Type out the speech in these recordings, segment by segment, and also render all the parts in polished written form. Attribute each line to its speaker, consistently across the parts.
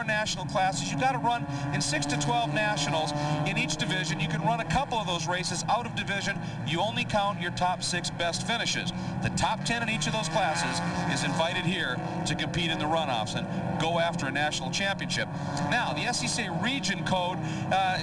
Speaker 1: 4 national classes. You've got to run in 6 to 12 nationals in each division. You can run a couple of those races out of division. You only count your top 6 best finishes. The top 10 in each of those classes is invited here to compete in the runoffs and go after a national championship. Now, the SCCA region code,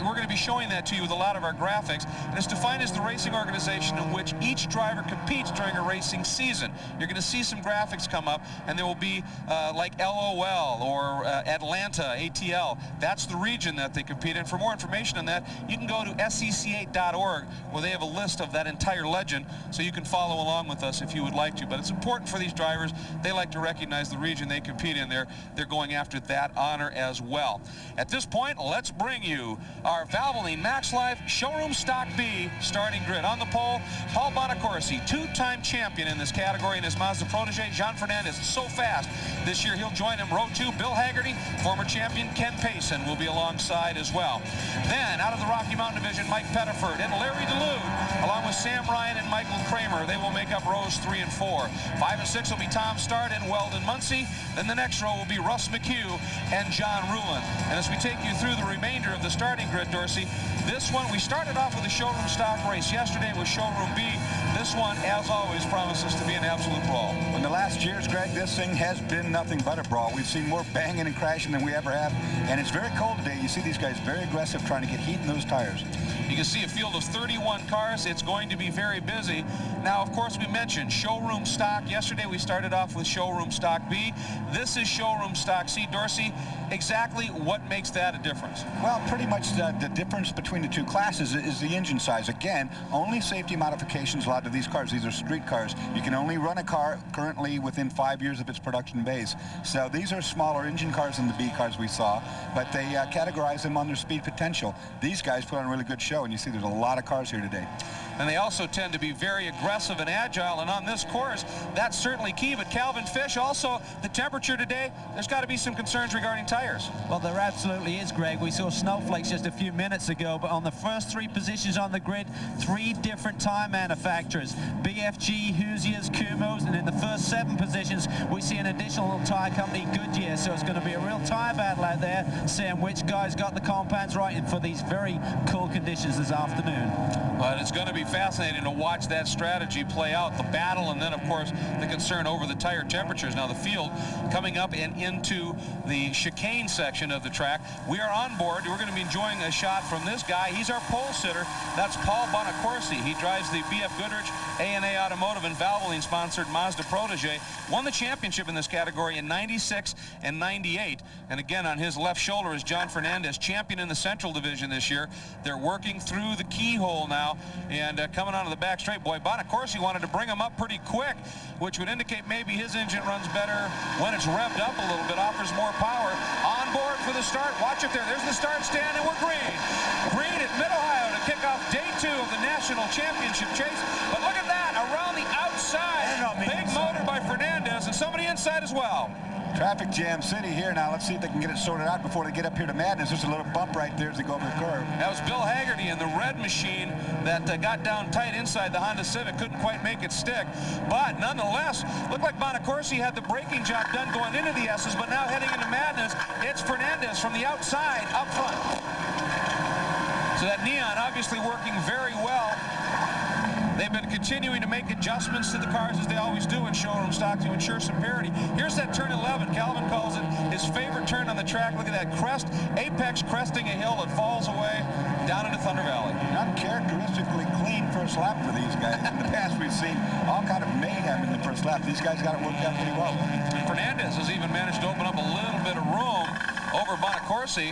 Speaker 1: we're going to be showing that to you with a lot of our graphics, and it's defined as the racing organization in which each driver competes during a racing season. You're going to see some graphics come up, and there will be like LOL or Atlanta, ATL. That's the region that they compete in. For more information on that, you can go to scca.org, where they have a list of that entire legend, so you can follow along with us if you would like to. But it's important for these drivers. They like to recognize the region they compete in. They're going after that honor as well. At this point, let's bring you our Valvoline Max Life Showroom Stock B starting grid. On the pole, Paul Bonacorsi, 2-time champion in this category, and his Mazda protege, John Fernandez, so fast. This year he'll join him. Row 2, Bill Haggerty, former champion Ken Payson will be alongside as well. Then, out of the Rocky Mountain Division, Mike Pettiford and Larry DeLude, along with Sam Ryan and Michael Kramer. They will make up rows 3 and 4. 5 and 6 will be Tom Start and Weldon Muncie. Then the next row will be Russ McHugh and John Ruland. And as we take you through the remainder of the starting grid, Dorsey, this one, we started off with a showroom stock race. Yesterday was showroom B. This one, as always, promises to be an absolute brawl.
Speaker 2: In the last years, Greg, this thing has been nothing but a brawl. We've seen more banging and crashing than we ever have. And it's very cold today. You see these guys very aggressive trying to get heat in those tires.
Speaker 1: You can see a field of 31 cars. It's going to be very busy. Now, of course, we mentioned showroom stock. Yesterday, we started off with showroom stock B. This is showroom stock C. Dorsey, exactly what makes that a difference?
Speaker 2: Well, pretty much the difference between the two classes is the engine size. Again, only safety modifications allowed to these cars. These are street cars. You can only run a car currently within 5 years of its production base. So these are smaller engine cars than the B cars we saw, but they categorize them on their speed potential. These guys put on a really good show, and you see there's a lot of cars here today.
Speaker 1: And they also tend to be very aggressive and agile, and on this course, that's certainly key. But Calvin Fish, also the temperature today, there's got to be some concerns regarding tires.
Speaker 3: Well, there absolutely is, Greg. We saw snowflakes just a few minutes ago, but on the first 3 positions on the grid, 3 different tire manufacturers, BFG, Hoosiers, Kumho's, and in the first 7 positions, we see an additional tire company, Goodyear. So it's going to be a real tire battle out there, seeing which guys got the compounds right and for these very cool conditions this afternoon.
Speaker 1: But it's going to be fascinating to watch that strategy play out, the battle, and then, of course, the concern over the tire temperatures. Now, the field coming up and into the chicane section of the track. We are on board. We're going to be enjoying a shot from this guy. He's our pole sitter. That's Paul Bonacorsi. He drives the BF Goodrich A&A Automotive and Valvoline-sponsored Mazda protege. Won the championship in this category in '96 and '98. And again, on his left shoulder is John Fernandez, champion in the Central Division this year. They're working through the keyhole now, and coming onto the back straight. Boy, Bonacorsi wanted to bring him up pretty quick, which would indicate maybe his engine runs better when it's revved up a little bit, offers more power. On board for the start. Watch it there. There's the start stand, and we're green. Green at Mid-Ohio to kick off day 2 of the national championship chase. But look at that, around the outside. Big motor by Fernandez, and somebody inside as well.
Speaker 2: Traffic jam city here now. Let's see if they can get it sorted out before they get up here to Madness. There's a little bump right there as they go over the curve.
Speaker 1: That was Bill Haggerty in the red machine that got down tight inside the Honda Civic. Couldn't quite make it stick. But nonetheless, looked like Bonacorsi had the braking job done going into the S's, but now heading into Madness, it's Fernandez from the outside up front. So that neon obviously working very well. They've been continuing to make adjustments to the cars, as they always do in showroom stock, to ensure some parity. Here's that turn 11. Calvin calls it his favorite turn on the track. Look at that crest. Apex cresting a hill that falls away down into Thunder Valley.
Speaker 2: Uncharacteristically clean first lap for these guys. In the past, we've seen all kind of mayhem in the first lap. These guys got it worked out pretty well.
Speaker 1: And Fernandez has even managed to open up a little bit of room over Bonacorsi.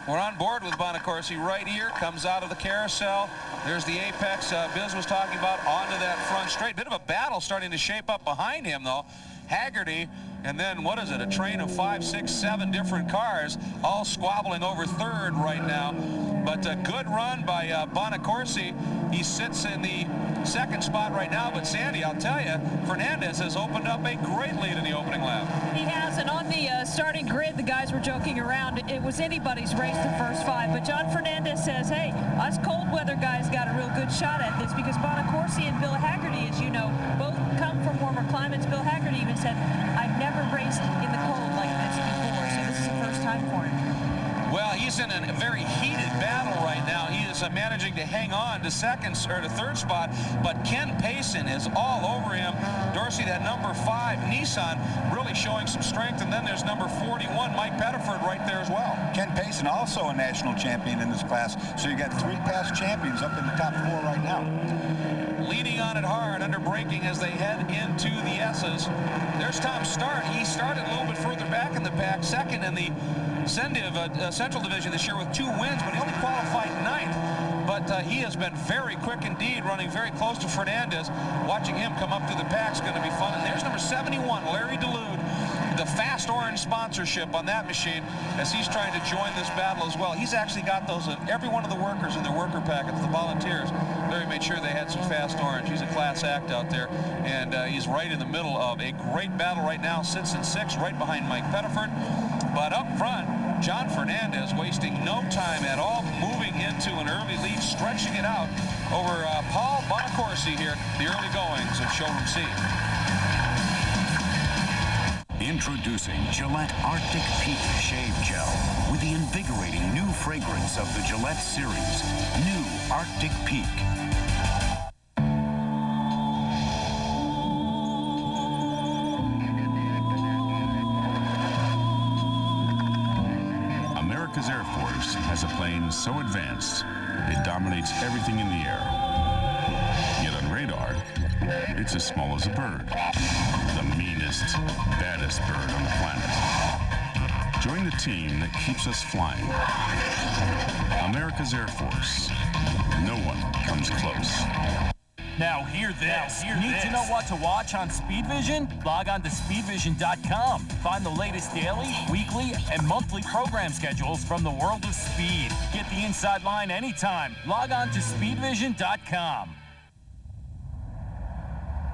Speaker 1: We're on board with Bonacorsi right here. Comes out of the carousel. There's the apex Biz was talking about onto that front straight. Bit of a battle starting to shape up behind him, though. Haggerty, and then what is it, a train of 5, 6, 7 different cars all squabbling over third right now. But a good run by Bonacorsi. He sits in the second spot right now, but Sandy, I'll tell you, Fernandez has opened up a great lead in the opening lap.
Speaker 4: He has, and on the starting grid, the guys were joking around. It was anybody's race the first 5, but John Fernandez says, hey, us cold weather guys got a real good shot at this, because Bonacorsi and Bill Haggerty, as you know, both come from warmer climates. Bill Haggerty even said, I've never raced in the cold like this before. time for him.
Speaker 1: Well, he's in a very heated battle right now. He is managing to hang on to third spot, but Ken Payson is all over him. Dorsey, that number 5 Nissan, really showing some strength, and then there's number 41 Mike Pettiford right there as well.
Speaker 2: Ken Payson, also a national champion in this class, so you got 3 past champions up in the top 4 right now.
Speaker 1: Leading on it hard under braking as they head into the S's. There's Tom Start. He started a little bit further back in the pack, second in the Central Division this year with 2 wins, but he only qualified 9th. But he has been very quick indeed, running very close to Fernandez. Watching him come up through the pack is going to be fun. And there's number 71, Larry DeLude, the Fast Orange sponsorship on that machine as he's trying to join this battle as well. He's actually got those, every one of the workers in their worker packets, the volunteers. Larry made sure they had some Fast Orange. He's a class act out there, and he's right in the middle of a great battle right now. Sits in 6th, right behind Mike Pettiford. But up front, John Fernandez wasting no time at all, moving into an early lead, stretching it out over Paul Bonacorsi here, the early goings of Showroom C.
Speaker 5: Introducing Gillette Arctic Peak Shave Gel with the invigorating new fragrance of the Gillette series, New Arctic Peak. America's Air Force has a plane so advanced, it dominates everything in the air. Yet on radar, it's as small as a bird. The meanest, baddest bird on the planet. Join the team that keeps us flying. America's Air Force. No one comes close.
Speaker 6: Now hear this. Need to know what to watch on Speed Vision? Log on to speedvision.com. Find the latest daily, weekly, and monthly program schedules from the world of speed. Get the inside line anytime. Log on to speedvision.com.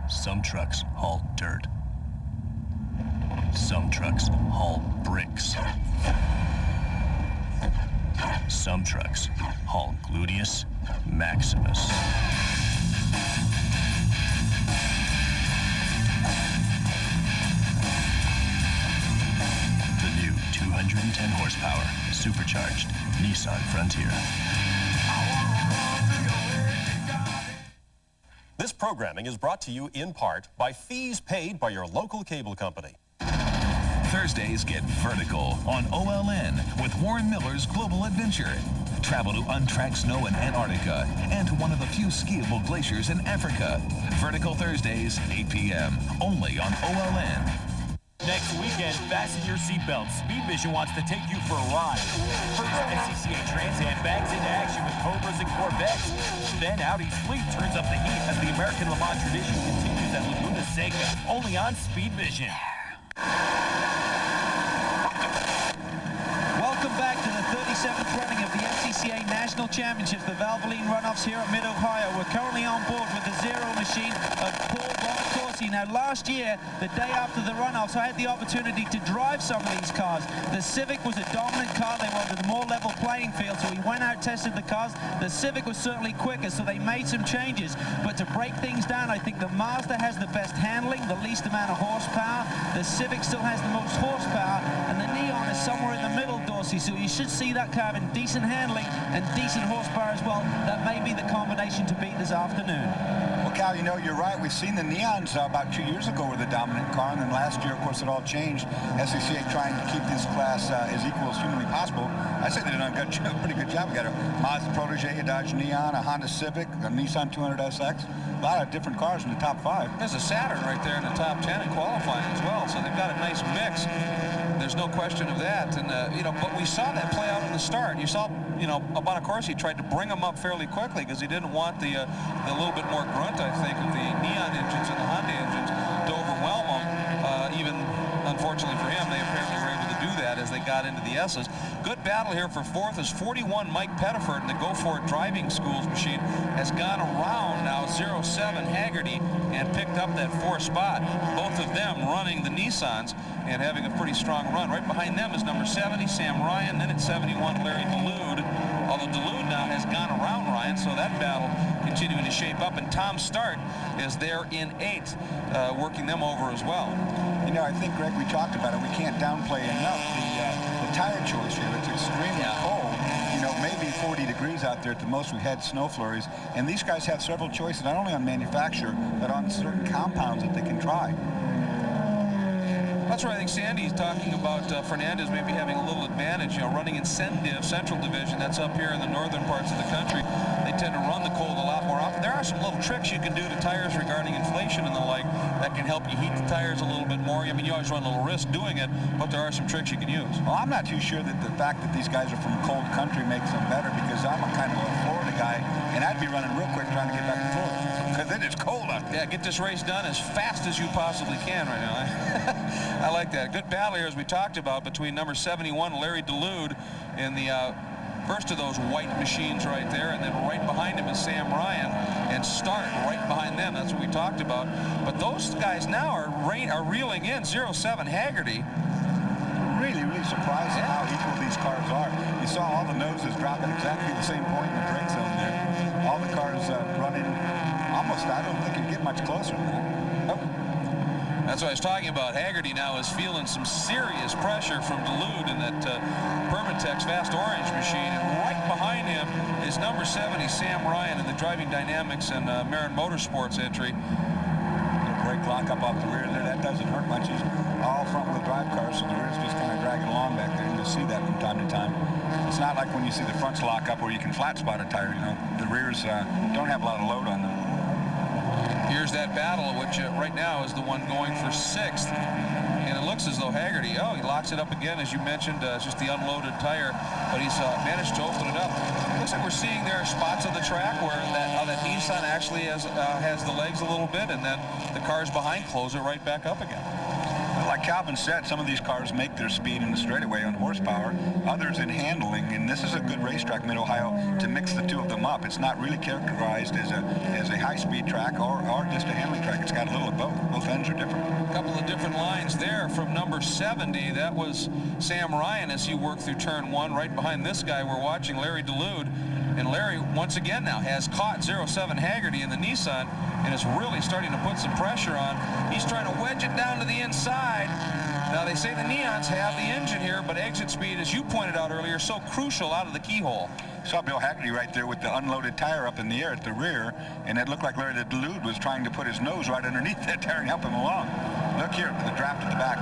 Speaker 6: Some trucks haul dirt. Some trucks haul bricks. Some trucks haul gluteus maximus. The new 210 horsepower, supercharged Nissan Frontier.
Speaker 7: This programming is brought to you in part by fees paid by your local cable company.
Speaker 8: Thursdays get vertical on OLN with Warren Miller's Global Adventure. Travel to untracked snow in Antarctica and to one of the few skiable glaciers in Africa. Vertical Thursdays, 8 p.m. only on OLN.
Speaker 6: Next weekend, fasten your seatbelts. Speed Vision wants to take you for a ride. First, SCCA Trans Am bags into action with Cobras and Corvettes. Then Audi's fleet turns up the heat as the American Le Mans tradition continues at Laguna Seca, only on Speed Vision.
Speaker 3: Welcome back to the 37th running of the SCCA National Championships, the Valvoline Runoffs here at Mid-Ohio. We're currently on board with the Zero machine of Paul Bonacorsi. Now, last year, the day after the runoffs, I had the opportunity to drive some of these cars. The Civic was a dominant car. They wanted a more level playing field, so we went out, tested the cars. The Civic was certainly quicker, so they made some changes. But to break things down, I think the Mazda has the best handling, the least amount of horsepower. The Civic still has the most horsepower, and the Neon is somewhere in the middle, Dorsey. So you should see that car in decent handling and decent horsepower as well. That may be the combination to beat this afternoon.
Speaker 2: Well, Cal, you know, you're right. We've seen the Neons about 2 years ago were the dominant car, and then last year, of course, it all changed. SCCA trying to keep this class as equal as humanly possible. I say they did a pretty good job. We got a Mazda Protege, a Dodge Neon, a Honda Civic, a Nissan 200SX. A lot of different cars in the top 5.
Speaker 1: There's a Saturn right there in the top 10 in qualifying as well, so they've got a nice mix. There's no question of that. And, you know, but we saw that play out in the start. You saw, you know, Bonacorsi tried to bring him up fairly quickly because he didn't want the little bit more grunt, I think, of the Neon engines and the Honda engines to overwhelm him. Even, unfortunately for him, they apparently were able to do that as they got into the S's. Good battle here for 4th is 41 Mike Pettiford in the Go For It Driving Schools machine has gone around now 07 Haggerty and picked up that 4th spot. Both of them running the Nissans and having a pretty strong run. Right behind them is number 70 Sam Ryan, then at 71 Larry DeLude. Although DeLude now has gone around Ryan, so that battle continuing to shape up. And Tom Start is there in 8th, working them over as well.
Speaker 2: You know, I think, Greg, we talked about it. We can't downplay enough the tire degrees out there at the most. We had snow flurries, and these guys have several choices, not only on manufacturer, but on certain compounds that they can try.
Speaker 1: That's where I think Sandy's talking about Fernandez maybe having a little advantage, running in Central Division. That's up here in the northern parts of the country. They tend to run the cold a lot more often. There are some little tricks you can do to tires regarding inflation and the like that can help you heat the tires a little bit more. I mean, you always run a little risk doing it, but there are some tricks you can use.
Speaker 2: Well, I'm not too sure that the fact that these guys are from cold country makes them better, because I'm a kind of a Florida guy, and I'd be running real quick trying to get back to Florida, because it is cold out there.
Speaker 1: Yeah, get this race done as fast as you possibly can right now. I like that. Good battle here, as we talked about, between number 71, Larry DeLude, in the first of those white machines right there, and then right behind him is Sam Ryan, and Start right behind them. That's what we talked about. But those guys now are reeling in 07 Haggerty.
Speaker 2: Really surprised at how equal these cars are. You saw all the noses drop at exactly the same point in the brake zone there. All the cars running almost, I don't think it can get much closer than that.
Speaker 1: That's what I was talking about. Haggerty now is feeling some serious pressure from DeLude in that Permatex Fast Orange machine. And right behind him is number 70, Sam Ryan, in the Driving Dynamics and Marin Motorsports entry.
Speaker 2: The brake lock up off the rear there, that doesn't hurt much. He's all front-wheel drive cars, so the rear's just kind of dragging along back there. You'll see that from time to time. It's not like when you see the fronts lock up where you can flat spot a tire, The rears don't have a lot of load on them.
Speaker 1: Here's that battle, which right now is the one going for 6th. And it looks as though Haggerty, he locks it up again, as you mentioned. It's just the unloaded tire, but he's managed to open it up. Looks like we're seeing there are spots on the track where that Nissan actually has the legs a little bit, and then the cars behind close it right back up again.
Speaker 2: Like Calvin said, some of these cars make their speed in the straightaway on horsepower, others in handling, and this is a good racetrack, Mid-Ohio, to mix the two of them up. It's not really characterized as a high-speed track or just a handling track. It's got a little of both. Both ends are different.
Speaker 1: A couple of different lines there from number 70. That was Sam Ryan as he worked through turn 1. Right behind this guy, we're watching Larry DeLude. And Larry, once again now, has caught 07 Haggerty in the Nissan and is really starting to put some pressure on. He's trying to wedge it down to the inside. Now, they say the Neons have the engine here, but exit speed, as you pointed out earlier, so crucial out of the keyhole.
Speaker 2: Saw Bill Haggerty right there with the unloaded tire up in the air at the rear, and it looked like Larry DeLude was trying to put his nose right underneath that tire and help him along. Look here, the draft at the back.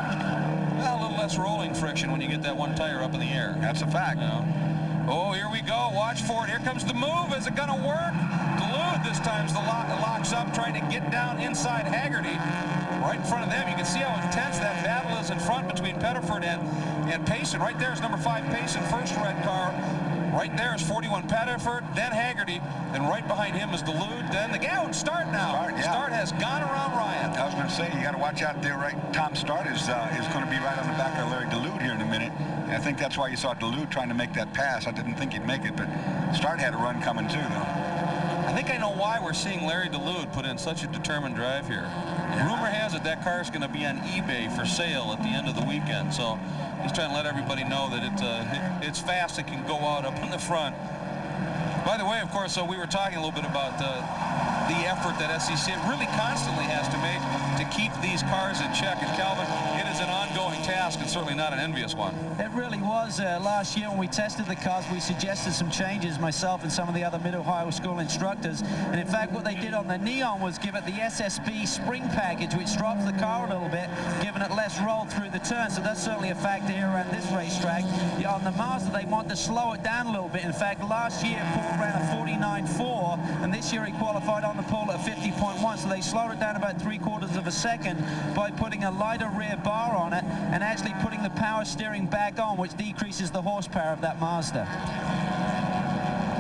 Speaker 1: Well, a little less rolling friction when you get that one tire up in the air.
Speaker 2: That's a fact.
Speaker 1: Oh, here we go. Watch for it. Here comes the move. Is it going to work? DeLude this time's the locks up, trying to get down inside Haggerty. Right in front of them. You can see how intense that battle is in front between Pettiford and Payson. Right there is number 5 Payson, first red car. Right there is 41 Pettiford, then Haggerty, and right behind him is DeLude. Then the Start now. Start has gone around Ryan.
Speaker 2: I was going to say, you got to watch out there, right? Tom Start is going to be right on the back of Larry DeLude here in a minute. I think that's why you saw DeLude trying to make that pass. I didn't think he'd make it, but Start had a run coming too, though.
Speaker 1: I think I know why we're seeing Larry DeLude put in such a determined drive here. Rumor has it that car is going to be on eBay for sale at the end of the weekend, so he's trying to let everybody know that it's fast. It can go out up in the front. By the way, of course, so we were talking a little bit about the effort that SCCA really constantly has to make to keep these cars in check. And Calvin, it is an ongoing task and certainly not an envious one.
Speaker 3: It really was. Last year when we tested the cars, we suggested some changes, myself and some of the other Mid-Ohio school instructors. And in fact, what they did on the Neon was give it the SSB spring package, which drops the car a little bit, giving it less roll through the turn. So that's certainly a factor here around this racetrack. On the Mazda, they want to slow it down a little bit. In fact, last year, Paul ran a 49.4, and this year he qualified on the pole at 50.1. So they slowed it down about 3/4 of a second by putting a lighter rear bar on it and actually putting the power steering back on, which decreases the horsepower of that Mazda.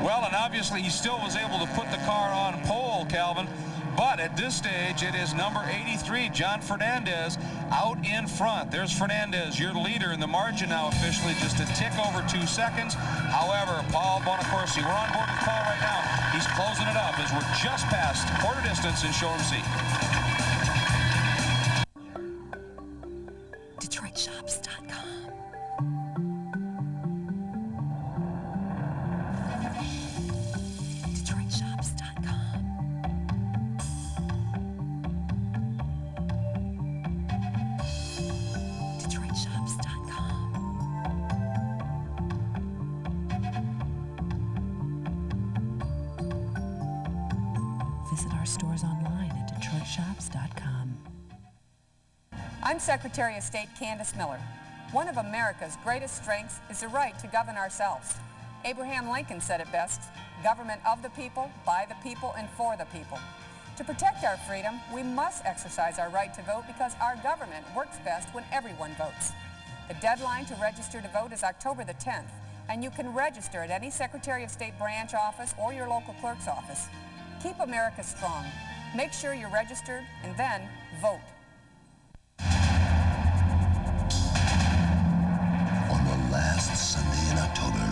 Speaker 1: Well, and obviously he still was able to put the car on pole, Calvin. But at this stage, it is number 83, John Fernandez, out in front. There's Fernandez, your leader in the margin now officially, just a tick over 2 seconds. However, Paul Bonacorsi, we're on board with Paul right now. He's closing it up as we're just past quarter distance in Showroom C.
Speaker 9: DetroitShops.com. stores online at DetroitShops.com.
Speaker 10: I'm Secretary of State Candace Miller. One of America's greatest strengths is the right to govern ourselves. Abraham Lincoln said it best, government of the people, by the people, and for the people. To protect our freedom, we must exercise our right to vote because our government works best when everyone votes. The deadline to register to vote is October the 10th, and you can register at any Secretary of State branch office or your local clerk's office. Keep America strong. Make sure you're registered, and then vote.
Speaker 11: On the last Sunday in October,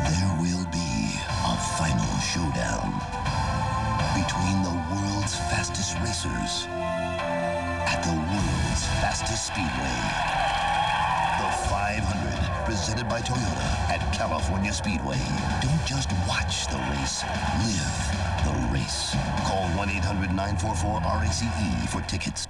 Speaker 11: there will be a final showdown between the world's fastest racers at the world's fastest speedway. The 500, presented by Toyota at California Speedway. Don't just watch the race, live the race. Call 1-800-944-RACE for tickets.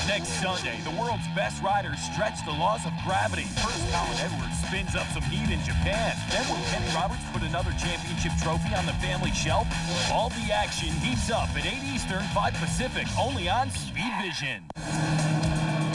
Speaker 6: Next Sunday, the world's best riders stretch the laws of gravity. First, Colin Edwards spins up some heat in Japan. Then will Kenny Roberts put another championship trophy on the family shelf? All the action heats up at 8 Eastern, 5 Pacific, only on Speed Vision.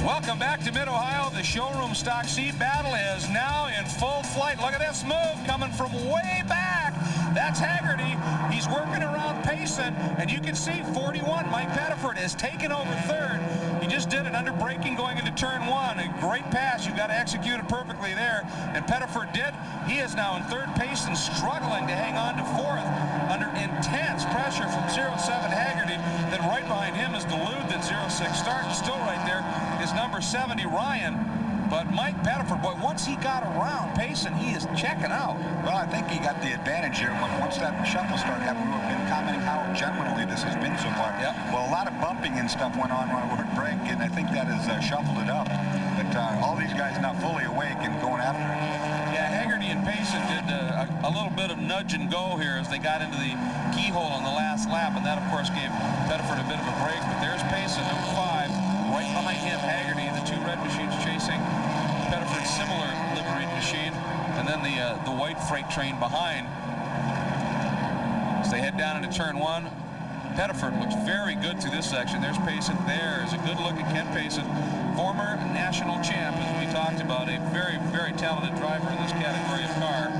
Speaker 1: Welcome back to Mid-Ohio. The showroom stock seat battle is now in full flight. Look at this move coming from way back. That's Haggerty. He's working around Payson, and you can see 41, Mike Pettiford, has taken over third. He just did it under braking going into turn one. A great pass. You've got to execute it perfectly there. And Pettiford did. He is now in third. Payson struggling to hang on to fourth under intense pressure from 07 Haggerty. Then right behind him is Duluth, then 06 Stark. Still right there is number 70 Ryan. But Mike Pettiford, boy, once he got around Payson, he is checking out.
Speaker 2: Well, I think he got the advantage here. Once that shuffle started happening, we've been commenting how gentlemanly this has been so far.
Speaker 1: Yep.
Speaker 2: Well, a lot of bumping and stuff went on when we were at break, and I think that has shuffled it up. But all these guys now fully awake and going after it.
Speaker 1: Yeah, Haggerty and Payson did a little bit of nudge and go here as they got into the keyhole on the last lap, and that, of course, gave Pettiford a bit of a break. But there's Payson, number 5. Right behind him, Haggerty, the two red machines chasing Pettiford's similar liveried machine, and then the white freight train behind. As they head down into turn one, Pettiford looks very good through this section. There's Payson. There's a good look at Ken Payson, former national champ, as we talked about, a very, very talented driver in this category of car.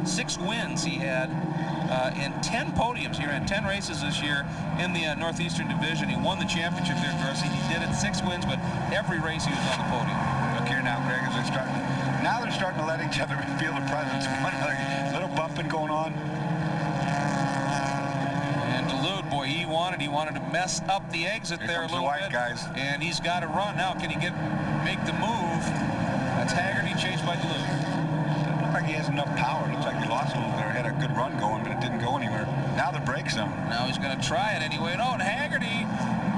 Speaker 1: 6 wins he had. In 10 podiums. He ran 10 races this year in the Northeastern Division. He won the championship there, Dorsey. He did it 6 wins, but every race he was on the podium.
Speaker 2: Look here now, Greg, as they're starting to let each other feel the presence. One little bumping going on.
Speaker 1: And Duluth, boy, he wanted to mess up the exit there a little bit.
Speaker 2: Guys.
Speaker 1: And he's got to run now. Can he make the move? That's Haggerty chased by Duluth.
Speaker 2: Looks like he has enough power. Looks like he lost a little there. Had a good run going, but it didn't go anywhere. Now the brakes on.
Speaker 1: Now he's going to try it anyway. Oh, and Haggerty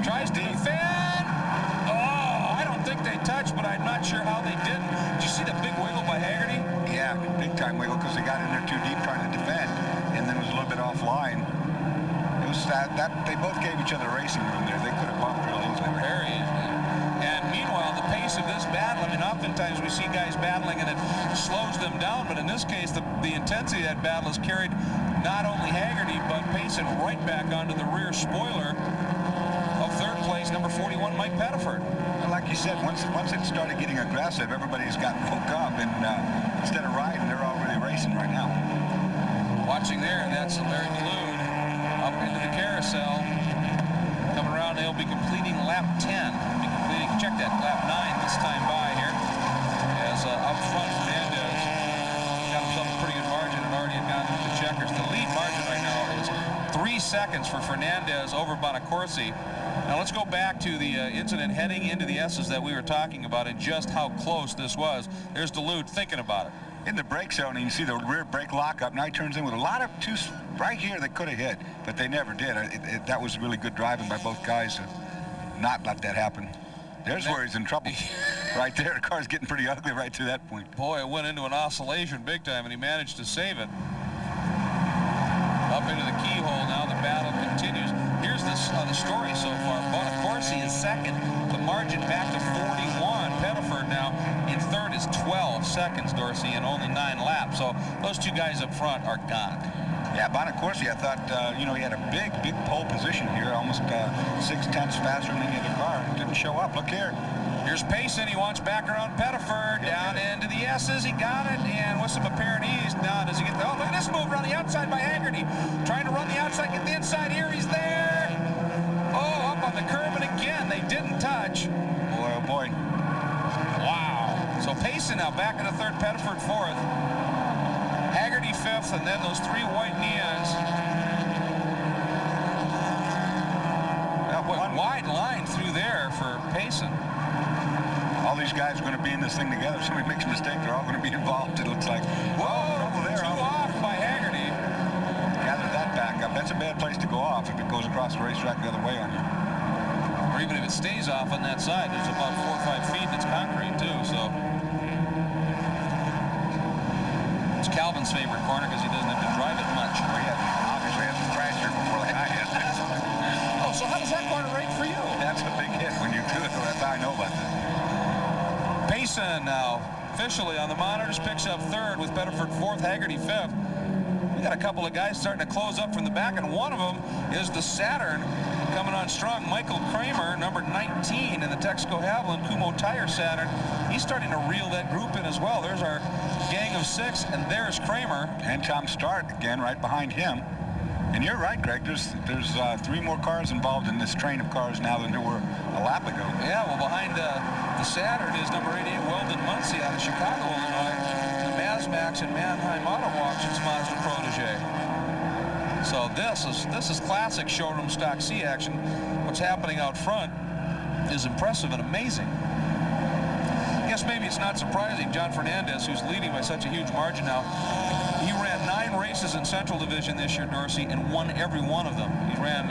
Speaker 1: tries to defend. Oh, I don't think they touched, but I'm not sure how they didn't. Did you see the big wiggle by Haggerty?
Speaker 2: Yeah, big time wiggle because they got in there too deep trying to defend, and then it was a little bit offline. It was that they both gave each other racing room there. They could have bumped real easily.
Speaker 1: Very easily. And meanwhile, the pace of this battle, I mean, oftentimes we see guys battling and it slows them down, but in this case, the intensity of that battle has carried not only Haggerty, but Payson right back onto the rear spoiler of third place, number 41, Mike Pettiford.
Speaker 2: Well, like you said, once it started getting aggressive, everybody's got woke up, and instead of riding, they're all really racing right now.
Speaker 1: Watching there, that's Larry Duluth up into the carousel. Coming around, they'll be completing lap 10. Check that, lap 9 this time by here. As up front, Fernandez got himself a pretty good margin and already had gone through the checkers. The lead margin right now is 3 seconds for Fernandez over Bonacorsi. Now let's go back to the incident heading into the S's that we were talking about and just how close this was. There's Duluth thinking about it.
Speaker 2: In the brake zone, and you see the rear brake lockup. Now he turns in with a lot of right here they could have hit, but they never did. That was really good driving by both guys to not let that happen. There's where he's in trouble. Right there, the car's getting pretty ugly right to that point.
Speaker 1: Boy, it went into an oscillation big time, and he managed to save it. Up into the keyhole now, the battle continues. Here's the story so far. Bonacorsi is second. The margin back to 41. Pettiford now in third is 12 seconds, Dorsey, in only 9 laps. So those two guys up front are gone.
Speaker 2: Yeah, Bonacorsi, I thought, you know, he had a big pole position here, almost 6/10 faster than any other car. Didn't show up. Look here.
Speaker 1: Here's Payson. He wants back around Pettiford, down into the S's. He got it, and with some apparent ease. Now, does he get the... Oh, look at this move around the outside by Haggerty. Trying to run the outside, get the inside here. He's there. Oh, up on the curb, and again, they didn't touch.
Speaker 2: Boy, oh boy.
Speaker 1: Wow. So Payson now back in the third, Pettiford fourth. Haggerty fifth, and then those three white Nias. Wide line through there for Payson.
Speaker 2: All these guys are going to be in this thing together. If somebody makes a mistake, they're all going to be involved, it looks like.
Speaker 1: Whoa, two off by Haggerty.
Speaker 2: Gather that back up. That's a bad place to go off if it goes across the racetrack the other way on you.
Speaker 1: Or even if it stays off on that side. There's about 4 or 5 feet, and it's concrete, too, so. It's Calvin's favorite corner because he doesn't have to drive it much.
Speaker 2: Well, he obviously has to crash here before the guy hits it.
Speaker 1: Oh, so how does that corner rate for you?
Speaker 2: That's a big hit when you do it. That's how I know about that.
Speaker 1: Payson now officially on the monitors picks up third with Pettiford fourth, Haggerty fifth. We got a couple of guys starting to close up from the back, and one of them is the Saturn coming on strong. Michael Kramer, number 19 in the Texaco Haviland Kumho Tire Saturn. He's starting to reel that group in as well. There's our gang of 6, and there's Kramer.
Speaker 2: And Tom Stark again right behind him. And you're right, Greg. There's 3 more cars involved in this train of cars now than there were a lap ago.
Speaker 1: Yeah, well, behind the Saturn is number 88 Weldon Muncie out of Chicago, Illinois. The Mazmax and Mannheim Auto Auctions Mazda protege. So this is classic showroom stock C action. What's happening out front is impressive and amazing. I guess maybe it's not surprising. John Fernandez, who's leading by such a huge margin now, he ran 9 races in Central Division this year, Dorsey, and won every one of them. He ran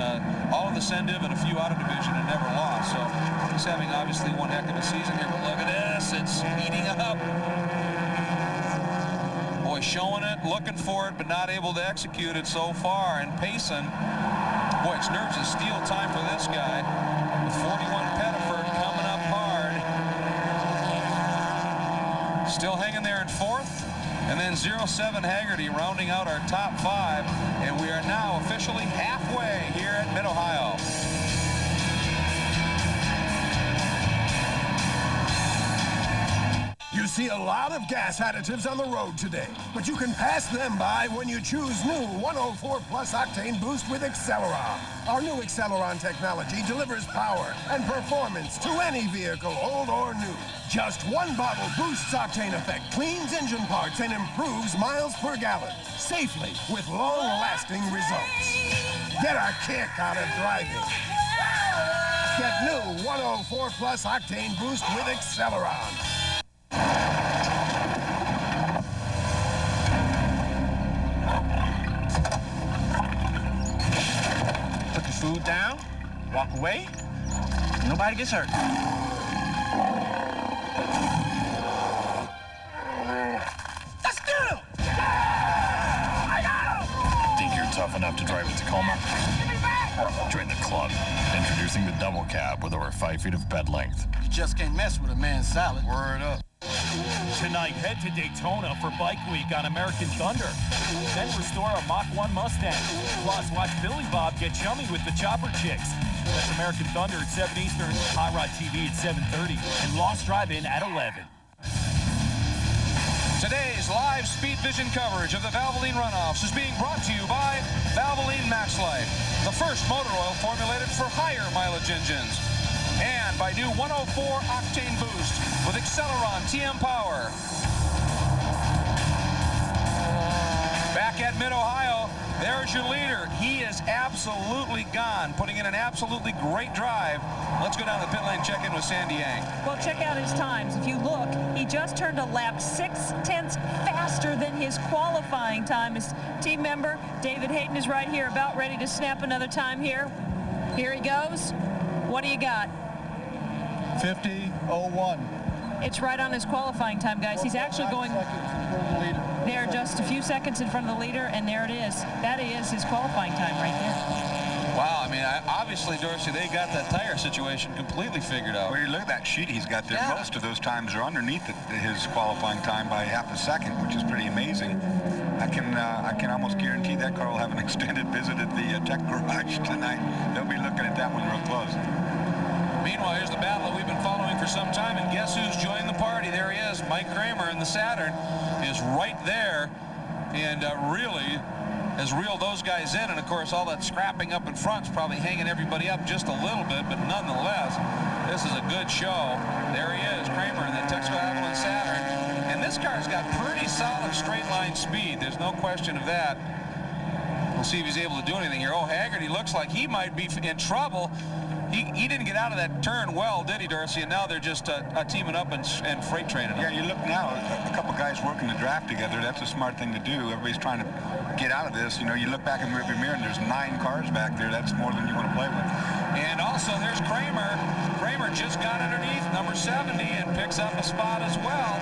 Speaker 1: all of the Sendiv and a few out of division and never lost. So he's having obviously one heck of a season here. But look at this, it's heating up. Boy, showing it, looking for it, but not able to execute it so far. And Payson, boy, it's nerves of steel time for this guy. With 41 Pettiford coming up hard. Still hanging there in fourth. And then 07 Haggerty rounding out our top 5. And we are now officially halfway here at Mid-Ohio.
Speaker 12: You see a lot of gas additives on the road today, but you can pass them by when you choose new 104 Plus Octane Boost with Acceleron. Our new Acceleron technology delivers power and performance to any vehicle, old or new. Just 1 bottle boosts octane effect, cleans engine parts, and improves miles per gallon, safely with long-lasting results. Get a kick out of driving. Get new 104 Plus Octane Boost with Acceleron.
Speaker 13: Put the food down, walk away, nobody gets hurt.
Speaker 12: Let's get him! I got him!
Speaker 14: Think you're tough enough to drive a Tacoma? Join the club. Introducing the double cab with over 5 feet of bed length.
Speaker 13: You just can't mess with a man's salad.
Speaker 14: Word up.
Speaker 6: Tonight, head to Daytona for Bike Week on American Thunder. Then restore a Mach 1 Mustang. Plus, watch Billy Bob get chummy with the Chopper Chicks. That's American Thunder at 7 Eastern, Hot Rod TV at 7:30, and Lost Drive-In at 11.
Speaker 1: Today's live Speed Vision coverage of the Valvoline Runoffs is being brought to you by Valvoline Max Life, the first motor oil formulated for higher mileage engines. And by new 104 Octane Boost with Acceleron TM Power. Back at Mid-Ohio, there's your leader. He is absolutely gone, putting in an absolutely great drive. Let's go down to the pit lane and check in with Sandy Yang.
Speaker 4: Well, check out his times. If you look, he just turned a lap 6/10 faster than his qualifying time. His team member, David Hayden, is right here, about ready to snap another time here. Here he goes. What do you got?
Speaker 15: 50:01.
Speaker 4: It's right on his qualifying time, guys. He's actually going there just a few seconds in front of the leader, and there it is. That is his qualifying time right there.
Speaker 1: Wow, I mean, obviously, Dorsey, they got that tire situation completely figured out.
Speaker 2: Well, you look at that sheet he's got there.
Speaker 1: Yeah.
Speaker 2: Most of those times are underneath his qualifying time by half a second, which is pretty amazing. I can almost guarantee that car will have an extended visit at the tech garage tonight. They'll be looking at that one real close.
Speaker 1: Meanwhile, here's the battle that we've been following for some time, and guess who's joined the party? There he is. Mike Kramer in the Saturn is right there, and really has reeled those guys in, and of course all that scrapping up in front's probably hanging everybody up just a little bit, but nonetheless, this is a good show. There he is, Kramer in the Texaco Avalon Saturn, and this car's got pretty solid straight line speed. There's no question of that. We'll see if he's able to do anything here. Oh, Haggerty looks like he might be in trouble. He didn't get out of that turn well, did he, Dorsey? And now they're just teaming up and freight training him.
Speaker 2: Yeah, you look now, a couple guys working the draft together. That's a smart thing to do. Everybody's trying to get out of this. You know, you look back in the rearview mirror and there's 9 cars back there. That's more than you want to play with.
Speaker 1: And also there's Kramer. Kramer just got underneath number 70 and picks up a spot as well.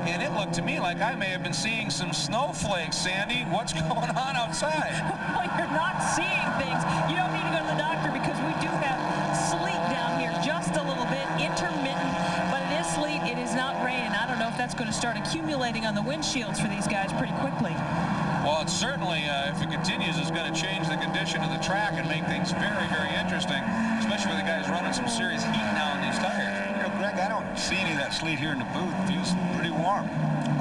Speaker 1: And it looked to me like I may have been seeing some snowflakes, Sandy. What's going on outside?
Speaker 4: Well, you're not seeing things. You don't need to go to the doctor because we do have sleet down here, just a little bit, intermittent, but it is sleet. It is not rain, and I don't know if that's going to start accumulating on the windshields for these guys pretty quickly.
Speaker 1: Well, it's certainly, if it continues, is going to change the condition of the track and make things very, very interesting, especially with the guys running some serious heat now on these tires.
Speaker 2: You know, Greg, I don't see any of that sleet here in the booth. It feels pretty warm.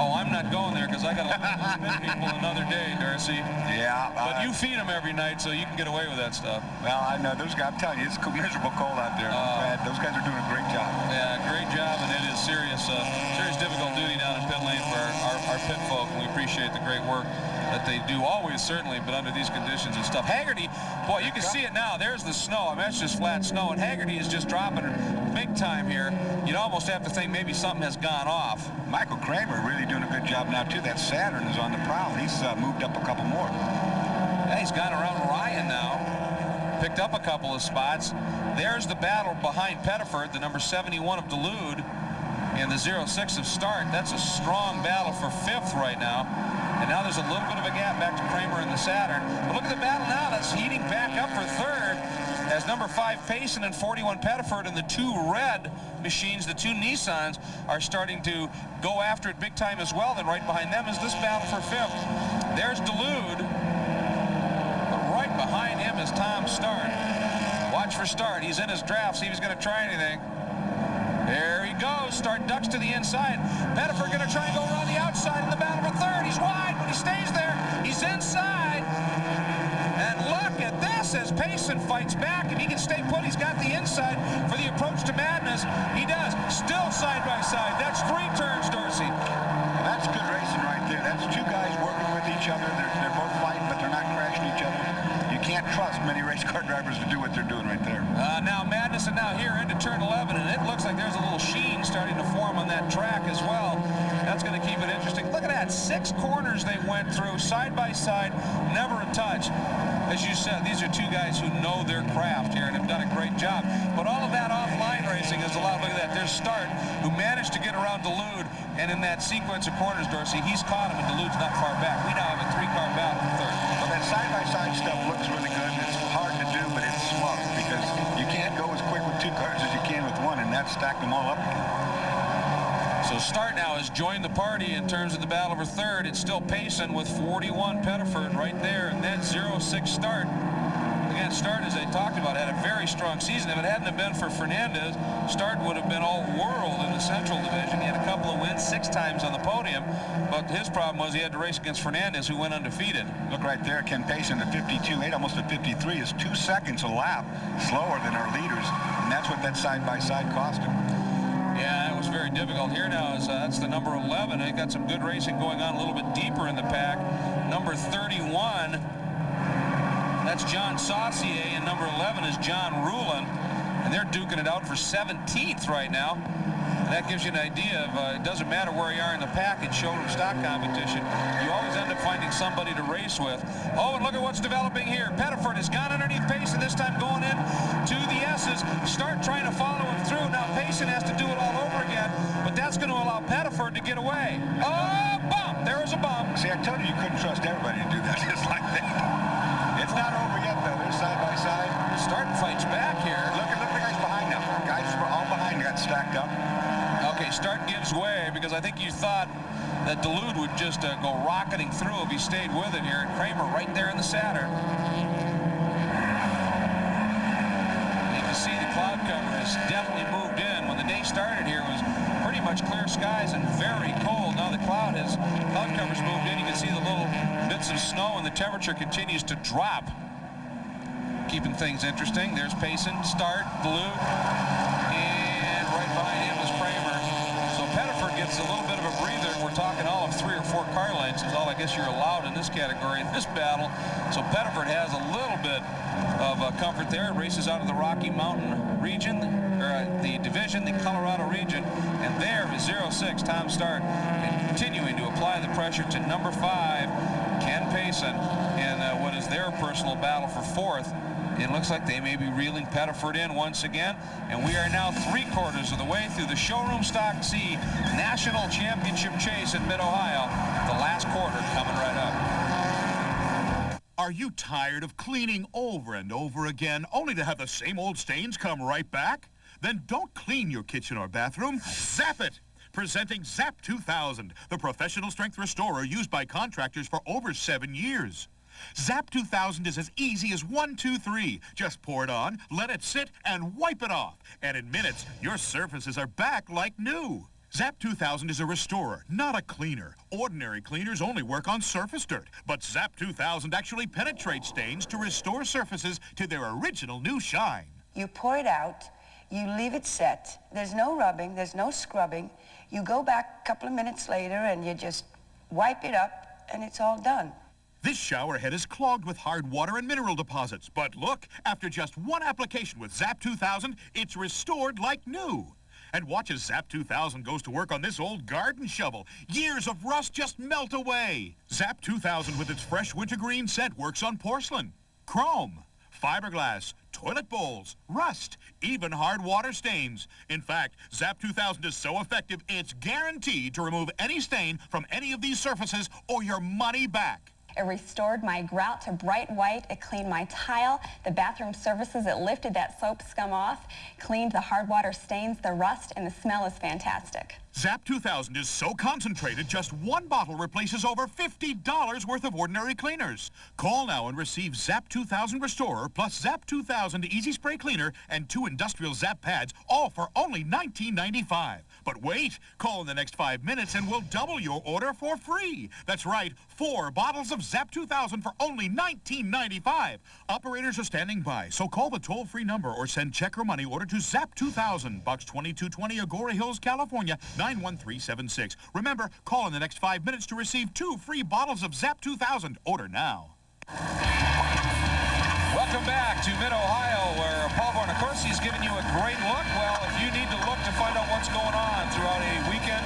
Speaker 1: Oh, I'm not going there because I got to let people another day, Darcy.
Speaker 2: Yeah.
Speaker 1: But you feed them every night, so you can get away with that stuff.
Speaker 2: Well, I know those guys. I'm telling you, it's miserable cold out there. Brad, those guys are doing a great job.
Speaker 1: Yeah, great job, and it is serious, difficult duty down in pit lane for our pit folk, and we appreciate the great work that they do always, certainly, but under these conditions and stuff. Haggerty, boy, you can see it now. There's the snow. I mean, that's just flat snow, and Haggerty is just dropping big time here. You'd almost have to think maybe something has gone off.
Speaker 2: Michael Kramer really doing a good job now, too. That Saturn is on the prowl. He's moved up a couple more.
Speaker 1: Yeah, he's gone around Ryan now. Picked up a couple of spots. There's the battle behind Pettiford, the number 71 of Dulude, and the 06 of Start. That's a strong battle for 5th right now. And now there's a little bit of a gap back to Kramer in the Saturn. But look at the battle now. That's heating back up for 3rd as number 5 Payson and 41 Pettiford and the 2 red machines, the 2 Nissans, are starting to go after it big time as well. Then right behind them is this battle for 5th. There's Dulude. But right behind him is Tom Start. Watch for Start. He's in his draft. See if he's going to try anything. There he goes. Start ducks to the inside. Pettiford going to try and go around the outside in the battle for 3rd. He's wide, but he stays there. He's inside. And look at this as Payson fights back. If he can stay put, he's got the inside for the approach to madness. He does. Still side by side. That's 3 turns, Dorsey.
Speaker 2: That's good racing right there. That's 2 guys working with each other. They're both fighting, but they're not crashing each other. You can't trust many race car drivers to do what they're doing right there.
Speaker 1: Now madness, and now here into turn 11, and it looks like there's a little sheen starting to form on that track as well. That's going to keep it interesting. Look at that, 6 corners they went through, side by side, never a touch. As you said, these are 2 guys who know their craft here and have done a great job. But all of that offline racing is allowed. Look at that, there's Start, who managed to get around Dulude, and in that sequence of corners, Dorsey, he's caught him, and Dulude's not far back. We now have a 3-car battle for 3rd.
Speaker 2: Well, that side-by-side stuff looks really good. It's hard to do, but it's smart because you can't go as quick with 2 cars as you can with 1, and that stacked them all up again.
Speaker 1: So Start now has joined the party in terms of the battle for 3rd. It's still Payson with 41 Pettiford right there, and then 06 Start. Again, Start, as I talked about, had a very strong season. If it hadn't have been for Fernandez, Start would have been all world in the Central Division. He had a couple of wins, 6 times on the podium, but his problem was he had to race against Fernandez, who went undefeated.
Speaker 2: Look right there, Ken Payson, the 52.8, almost a 53, is 2 seconds a lap slower than our leaders, and that's what that side-by-side cost him.
Speaker 1: Yeah, it was very difficult. Here now is that's the number 11. They got some good racing going on a little bit deeper in the pack. Number 31, that's John Saucier, and number 11 is John Rulin, and they're duking it out for 17th right now. And that gives you an idea of it doesn't matter where you are in the pack in showroom stock competition. You always end up finding somebody to race with. Oh, and look at what's developing here. Pettiford has gone underneath Payson, this time going in to the S's. Start trying to follow him through. Now Payson has to do it all over again, but that's going to allow Pettiford to get away. Oh, bump! There was a bump.
Speaker 2: See, I told you couldn't trust everybody to do that just like that. It's not over yet, though. They're side by side.
Speaker 1: Starting fights back here.
Speaker 2: Look at the guys behind them. Guys were all behind got stacked up.
Speaker 1: Okay, Start gives way because I think you thought that Duluth would just go rocketing through if he stayed with it here. And Kramer right there in the center. You can see the cloud cover has definitely moved in. When the day started here, it was pretty much clear skies and very cold. Now the cloud cover's moved in. You can see the little bits of snow, and the temperature continues to drop, keeping things interesting. There's Payson, Start, Duluth, and right behind him is Kramer. So Pettiford gets a little bit of a breather, and we're talking all of 3 or 4 car lengths is all I guess you're allowed in this category in this battle. So Pettiford has a little bit of comfort there. It races out of the Rocky Mountain region, or the division, the Colorado region, and there is 06 Tom Start, and continuing to apply the pressure to number 5, Ken Payson, in what is their personal battle for 4th. It looks like they may be reeling Pettiford in once again, and we are now 3/4 of the way through the Showroom Stock C National Championship chase in Mid-Ohio. The last quarter coming right up.
Speaker 15: Are you tired of cleaning over and over again, only to have the same old stains come right back? Then don't clean your kitchen or bathroom, zap it! Presenting Zap 2000, the professional strength restorer used by contractors for over 7 years. Zap 2000 is as easy as 1, 2, 3. Just pour it on, let it sit, and wipe it off. And in minutes, your surfaces are back like new. Zap 2000 is a restorer, not a cleaner. Ordinary cleaners only work on surface dirt, but Zap 2000 actually penetrates stains to restore surfaces to their original new shine.
Speaker 16: You pour it out, you leave it set. There's no rubbing, there's no scrubbing. You go back a couple of minutes later and you just wipe it up, and it's all done.
Speaker 15: This shower head is clogged with hard water and mineral deposits, but look, after just 1 application with Zap 2000, it's restored like new. And watch as Zap 2000 goes to work on this old garden shovel. Years of rust just melt away. Zap 2000 with its fresh wintergreen scent works on porcelain, chrome, fiberglass, toilet bowls, rust, even hard water stains. In fact, Zap 2000 is so effective, it's guaranteed to remove any stain from any of these surfaces or your money back.
Speaker 17: It restored my grout to bright white. It cleaned my tile, the bathroom surfaces. It lifted that soap scum off, cleaned the hard water stains, the rust, and the smell is fantastic.
Speaker 15: Zap 2000 is so concentrated, just 1 bottle replaces over $50 worth of ordinary cleaners. Call now and receive Zap 2000 Restorer plus Zap 2000 Easy Spray Cleaner and 2 industrial Zap pads, all for only $19.95. But wait, call in the next 5 minutes and we'll double your order for free. That's right, 4 bottles of Zap 2000 for only $19.95. Operators are standing by, so call the toll-free number or send check or money order to Zap 2000, Box 2220, Agora Hills, California, 91376. Remember, call in the next 5 minutes to receive 2 free bottles of Zap 2000. Order now.
Speaker 1: Welcome back to Mid-Ohio, where Paul Bornacorsi is giving you a great look. Well, if you need to look to find out what's going on throughout a weekend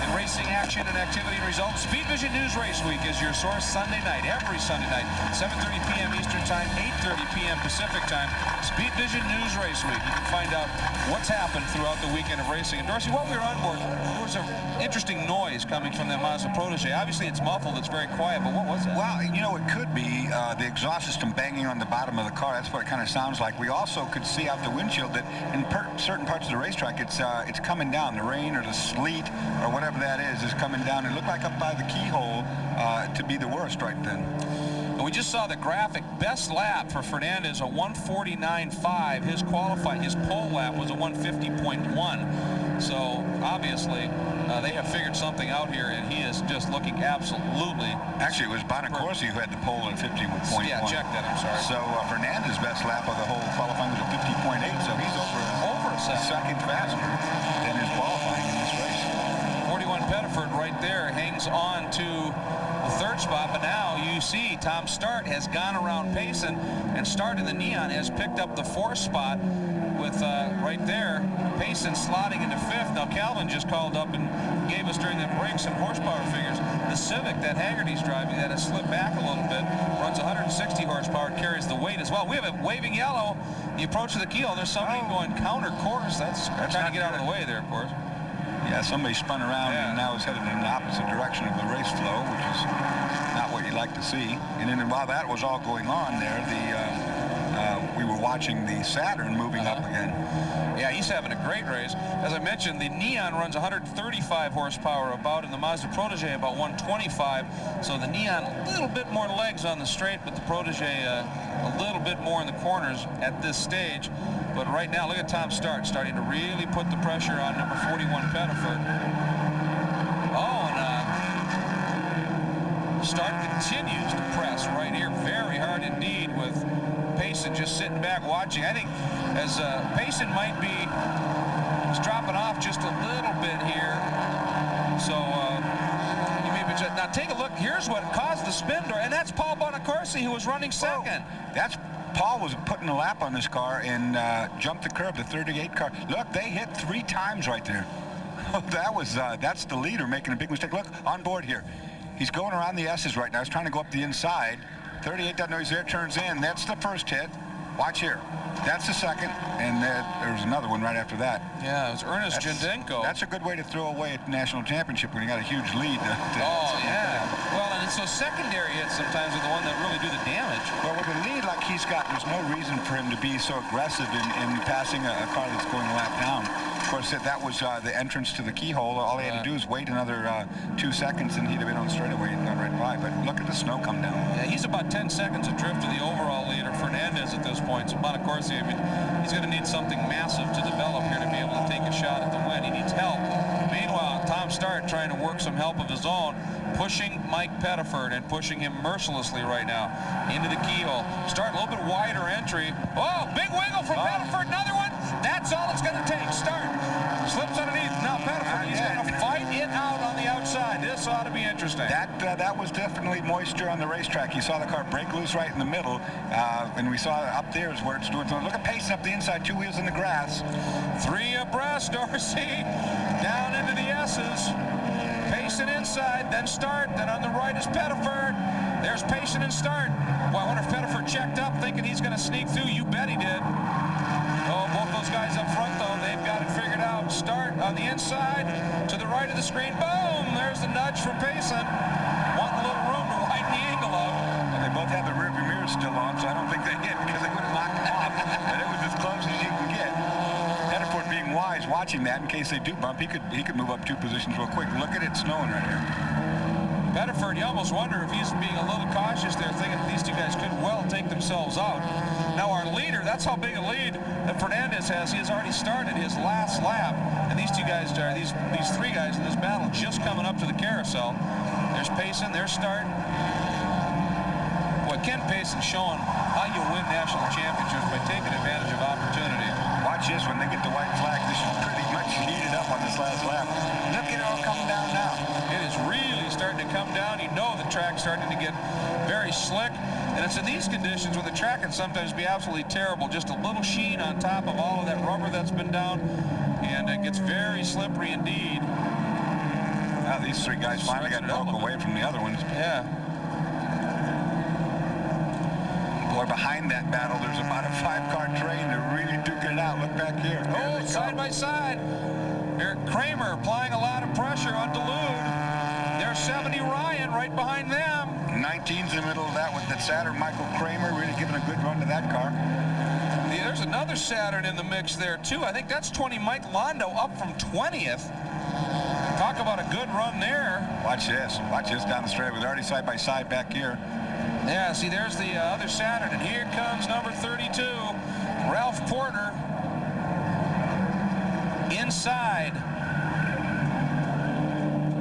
Speaker 1: in racing action and activity and results, Speed Vision News Race Week is your source Sunday night, every Sunday night, 7:30 p.m. Eastern Time, 8:30 p.m. Pacific Time. Speed Vision News Race Week. You can find out what's happened throughout the weekend of racing. And Dorsey, while we were on board, there was an interesting noise coming from the Mazda Protege. Obviously, it's muffled, it's very quiet, but what was that?
Speaker 2: Well, you know, it could be the exhaust system banging on the bottom of the car. That's what it kind of sounds like. We also could see out the windshield that in certain parts of the racetrack, it's coming down. The rain or the sleet or whatever that is coming down. It looked like up by the keyhole to be the worst right then.
Speaker 1: And we just saw the graphic. Best lap for Fernandez, a 1:49.5. His pole lap was a 1:50.1. So obviously they have figured something out here, and he is just looking absolutely.
Speaker 2: Actually, it was Bonacorsi who had the pole at 50.1.
Speaker 1: Yeah, check that. I'm sorry.
Speaker 2: So Fernandez's best lap of the whole qualifying was a 50.8. So he's over a second faster than his qualifying in this race.
Speaker 1: 41 Pettiford right there hangs on to the 3rd spot, but now you see Tom Start has gone around Payson, and Start in the neon has picked up the 4th spot with right there Payson slotting into 5th. Now Calvin just called up and gave us during the break some horsepower figures. The Civic that Haggerty's driving that has slipped back a little bit, runs 160 horsepower, carries the weight as well. We have a waving yellow. The approach to the keel, there's somebody going counter course. That's trying to get out of the way there, of course.
Speaker 2: Yeah, somebody spun around and now is headed in the opposite direction of the race flow, which is not what you like to see. And then while that was all going on there, we were watching the Saturn moving up again.
Speaker 1: Yeah, he's having a great race. As I mentioned, the Neon runs 135 horsepower about, and the Mazda Protege about 125. So the Neon, a little bit more legs on the straight, but the Protege a little bit more in the corners at this stage. But right now, look at Tom Start starting to really put the pressure on number 41 Pettiford. Oh, and Start continues to press right here very hard indeed, with Payson just sitting back watching. I think as Payson might be, he's dropping off just a little bit here. So he may be just, now take a look. Here's what caused the spin door, and that's Paul Bonacorsi, who was running second.
Speaker 2: That's Paul was putting a lap on this car and jumped the curb, the 38 car. Look, they hit 3 times right there. That's the leader making a big mistake. Look, on board here. He's going around the S's right now. He's trying to go up the inside. 38 doesn't know he's there, turns in. That's the first hit. Watch here. That's the second, and there's another one right after that.
Speaker 1: Yeah, it was Ernest Jandenko.
Speaker 2: That's a good way to throw away a national championship when you got a huge lead.
Speaker 1: Oh, yeah. Well, and it's those secondary hits sometimes are the one that really do the damage.
Speaker 2: Well, with a lead like he's got, there's no reason for him to be so aggressive in passing a car that's going a lap down. Of course, that was the entrance to the keyhole. All he had to do is wait another 2 seconds, and he'd have been on straightaway and gone right by. But look at the snow come down.
Speaker 1: Yeah, he's about 10 seconds adrift to the overall leader, Fernandez, at this point. So Bonacorsi, I mean, he's going to need something massive to develop here to be able to take a shot at the win. He needs help. Meanwhile, Tom Start trying to work some help of his own, pushing Mike Pettiford and pushing him mercilessly right now into the keyhole. Start a little bit wider entry. Oh, big wiggle from Pettiford. Another one. That's all it's going to take. Start. Slips underneath. Now Pettiford, he's going to fight it out on the outside. This ought to be interesting.
Speaker 2: That was definitely moisture on the racetrack. You saw the car break loose right in the middle, and we saw up there is where it's doing. Look at Payson up the inside, 2 wheels in the grass.
Speaker 1: 3 abreast, Dorsey. Down into the S's. Payson inside, then Start, then on the right is Pettiford. There's Payson and Start. Well, I wonder if Pettiford checked up thinking he's going to sneak through. You bet he did. Oh, both those guys up front, though, they've got it figured out. Start on the inside, to the right of the screen. Boom! There's the nudge from Payson. Wanting a little room to widen the angle out.
Speaker 2: Well, they both have the rearview mirrors still on, so I don't think they hit because they would have knocked him off. But it was as close as you can get. Pettiford being wise, watching that in case they do bump, he could move up 2 positions real quick. Look at it snowing right here.
Speaker 1: Pettiford, you almost wonder if he's being a little cautious there, thinking these 2 guys could well take themselves out. Now our leader, that's how big a lead that Fernandez has. He has already started his last lap, and these 2 guys, these 3 guys in this battle, just coming up to the carousel. There's Payson, there's Start. Boy, Ken Payson showing how you win national championships by taking advantage of opportunity.
Speaker 2: Watch this, when they get the white flag, this is pretty much heated up on this last lap. Look at it all coming down now.
Speaker 1: It is really starting to come down. You know the track's starting to get very slick. And it's in these conditions where the track can sometimes be absolutely terrible. Just a little sheen on top of all of that rubber that's been down. And it gets very slippery indeed.
Speaker 2: Now these 3 guys finally got broke away from the other ones.
Speaker 1: Yeah.
Speaker 2: Boy, behind that battle, there's about a 5-car train. They're really duking it out. Look back here.
Speaker 1: Oh, side by side. Eric Kramer applying a lot of pressure on Dulude. There's 70 Ryan right behind them.
Speaker 2: 19's in the middle of that with that Saturn. Michael Kramer really giving a good run to that car.
Speaker 1: Yeah, there's another Saturn in the mix there, too. I think that's 20 Mike Londo up from 20th. Talk about a good run there.
Speaker 2: Watch this. Watch this down the straight. We're already side by side back here.
Speaker 1: Yeah, see, there's the other Saturn, and here comes number 32, Ralph Porter. Inside.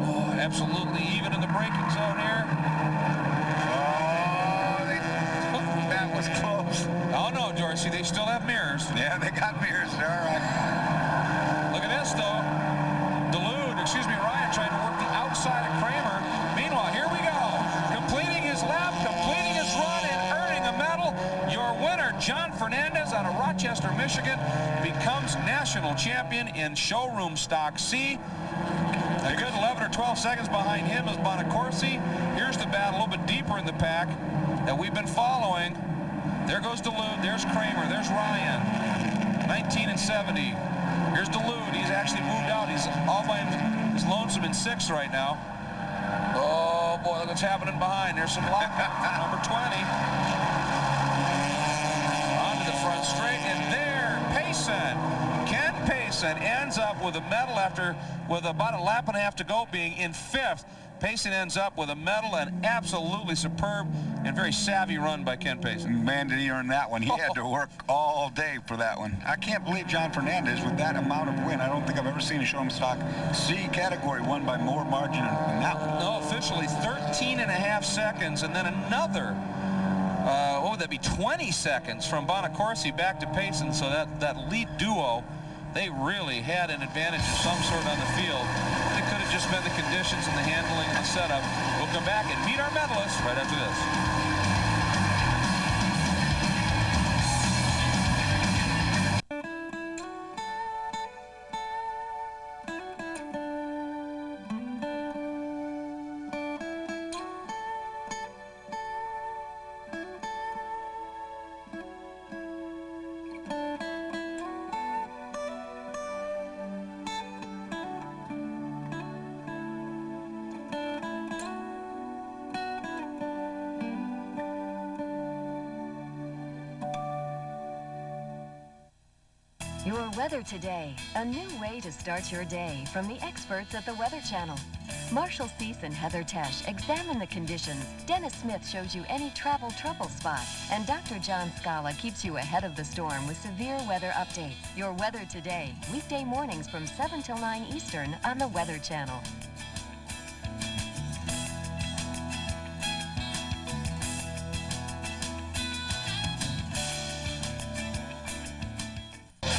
Speaker 1: Oh, absolutely even in the braking zone here.
Speaker 2: Oh, that was close.
Speaker 1: Oh, no, Dorsey, they still have mirrors.
Speaker 2: Yeah, they got mirrors. They're all right.
Speaker 1: Look at this, though. Ryan trying to work the outside of Kramer. Meanwhile, here we go. Completing his lap, completing his run, and earning a medal. Your winner, John Fernandez out of Rochester, Michigan, becomes national champion in showroom stock C. A good 11 or 12 seconds behind him is Bonacorsi. Here's the battle a little bit deeper in the pack that we've been following. There goes Dulude, there's Kramer, there's Ryan. 19 and 70. Here's Dulude. He's actually moved out. He's all by him. He's lonesome in 6th right now. Oh, boy, look what's happening behind. There's some lock. Number 20. Onto the front straight, and there, Payson. Ken Payson ends up with a medal with about a lap and a half to go, being in 5th. Payson ends up with a medal, and absolutely superb and very savvy run by Ken Payson.
Speaker 2: Man, did he earn that one. He had to work all day for that one. I can't believe John Fernandez, with that amount of win, I don't think I've ever seen a Showroom Stock C category won by more margin than that one.
Speaker 1: No, officially 13.5 seconds, and then another, what would that be, 20 seconds from Bonacorsi back to Payson. So that lead duo, they really had an advantage of some sort on the field. It could have just been the conditions and the handling and the setup. We'll come back and meet our medalists right after this.
Speaker 18: Your weather today, a new way to start your day from the experts at the Weather Channel. Marshall Cease and Heather Tesh examine the conditions. Dennis Smith shows you any travel trouble spots. And Dr. John Scala keeps you ahead of the storm with severe weather updates. Your weather today, weekday mornings from 7 till 9 Eastern on the Weather Channel.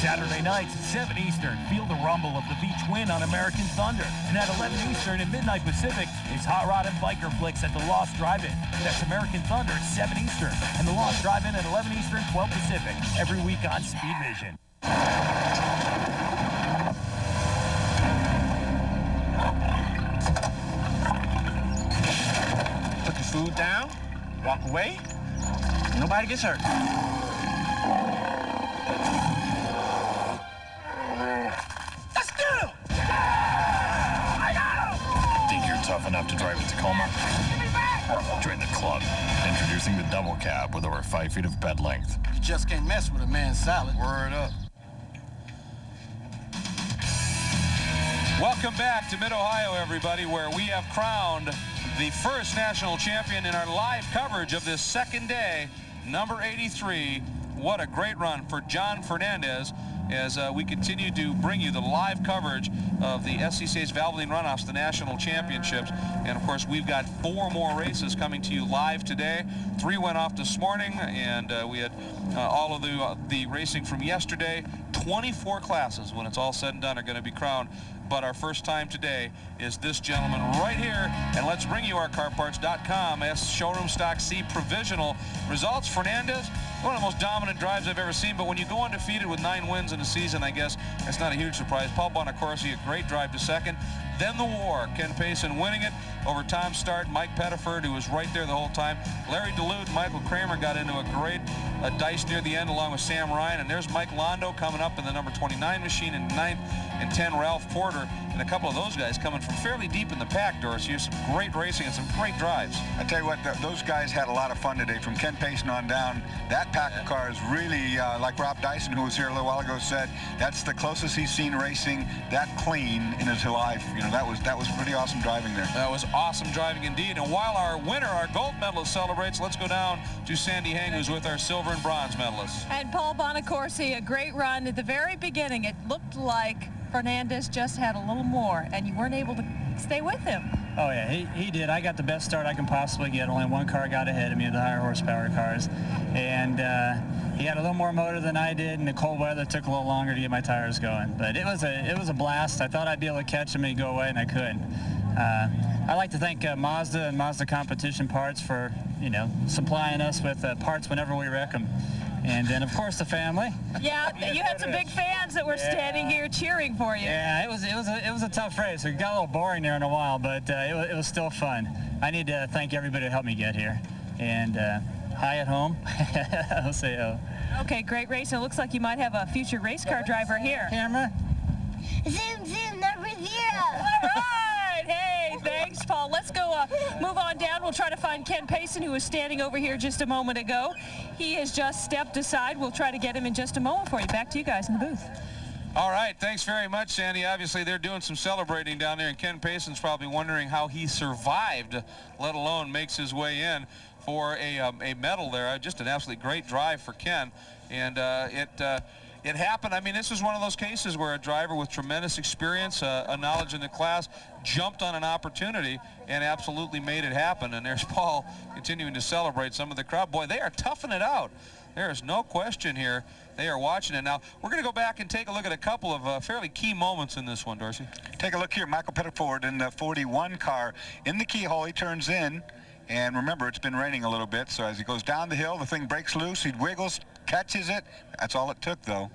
Speaker 6: Saturday nights at 7 Eastern, feel the rumble of the beach wind on American Thunder. And at 11 Eastern and midnight Pacific, it's Hot Rod and Biker Flicks at the Lost Drive-In. That's American Thunder at 7 Eastern and the Lost Drive-In at 11 Eastern, 12 Pacific, every week on Speed Vision.
Speaker 13: Put the food down, walk away, nobody gets hurt.
Speaker 14: Tough enough to drive in Tacoma? Join the club. Introducing the double cab with over 5 feet of bed length.
Speaker 13: You just can't mess with a man's salad. Word up.
Speaker 1: Welcome back to Mid-Ohio, everybody, where we have crowned the first national champion in our live coverage of this second day, number 83. What a great run for John Fernandez, as we continue to bring you the live coverage of the SCCA's Valvoline Runoffs, the national championships. And of course, we've got 4 more races coming to you live today. 3 went off this morning, and we had all of the racing from yesterday. 24 classes, when it's all said and done, are going to be crowned. But our first time today is this gentleman right here. And let's bring you our CarParts.com Showroom Stock C provisional results. Fernandez, one of the most dominant drives I've ever seen, but when you go undefeated with 9 wins in a season, I guess that's not a huge surprise. Paul Bonacorsi, a great drive to second. Then the war, Ken Payson winning it over Tom Start, Mike Pettiford, who was right there the whole time. Larry Dulude and Michael Kramer got into a great dice near the end along with Sam Ryan. And there's Mike Londo coming up in the number 29 machine, in 9th and 10 Ralph Porter, and a couple of those guys coming from fairly deep in the pack, Doris. Here's some great racing and some great drives.
Speaker 2: I tell you what, those guys had a lot of fun today, from Ken Payson on down. That pack of cars really, like Rob Dyson, who was here a little while ago, said, that's the closest he's seen racing that clean in his life. You know, that was pretty awesome driving there.
Speaker 1: That was awesome driving indeed. And while our winner, our gold medalist, celebrates, let's go down to Sandy Hang, who's with our silver and bronze medalists.
Speaker 4: And Paul Bonacorsi, a great run. At the very beginning, it looked like Fernandez just had a little more, and you weren't able to stay with him.
Speaker 3: Oh, yeah, he did. I got the best start I can possibly get. Only one car got ahead of me of the higher horsepower cars. And he had a little more motor than I did, and the cold weather took a little longer to get my tires going. But it was a blast. I thought I'd be able to catch him and he'd go away, and I couldn't. I'd like to thank Mazda and Mazda Competition Parts for, supplying us with parts whenever we wreck them. And then, of course, the family.
Speaker 4: Yeah, you had some big fans that were standing here cheering for you.
Speaker 3: Yeah, it was a tough race. It got a little boring there in a while, but it was still fun. I need to thank everybody that helped me get here. And hi at home. I'll say oh.
Speaker 4: Okay, great race. It looks like you might have a future race car driver here.
Speaker 3: Camera.
Speaker 19: Zoom, zoom, number 0.
Speaker 4: All right. Hey, thanks, Paul. Let's go move on down. We'll try to find Ken Payson, who was standing over here just a moment ago. He has just stepped aside. We'll try to get him in just a moment for you. Back to you guys in the booth.
Speaker 1: All right, thanks very much, Sandy. Obviously, they're doing some celebrating down there, and Ken Payson's probably wondering how he survived, let alone makes his way in for a medal there. Just an absolutely great drive for Ken, and it happened. I mean, this is one of those cases where a driver with tremendous experience, a knowledge in the class, jumped on an opportunity and absolutely made it happen. And there's Paul continuing to celebrate. Some of the crowd, boy, they are toughing it out. There is no question here. They are watching it. Now, we're going to go back and take a look at a couple of fairly key moments in this one, Dorsey.
Speaker 2: Take a look here. Michael Pettiford in the 41 car in the keyhole. He turns in, and remember, it's been raining a little bit, so as he goes down the hill, the thing breaks loose. He wiggles, catches it. That's all it took, though.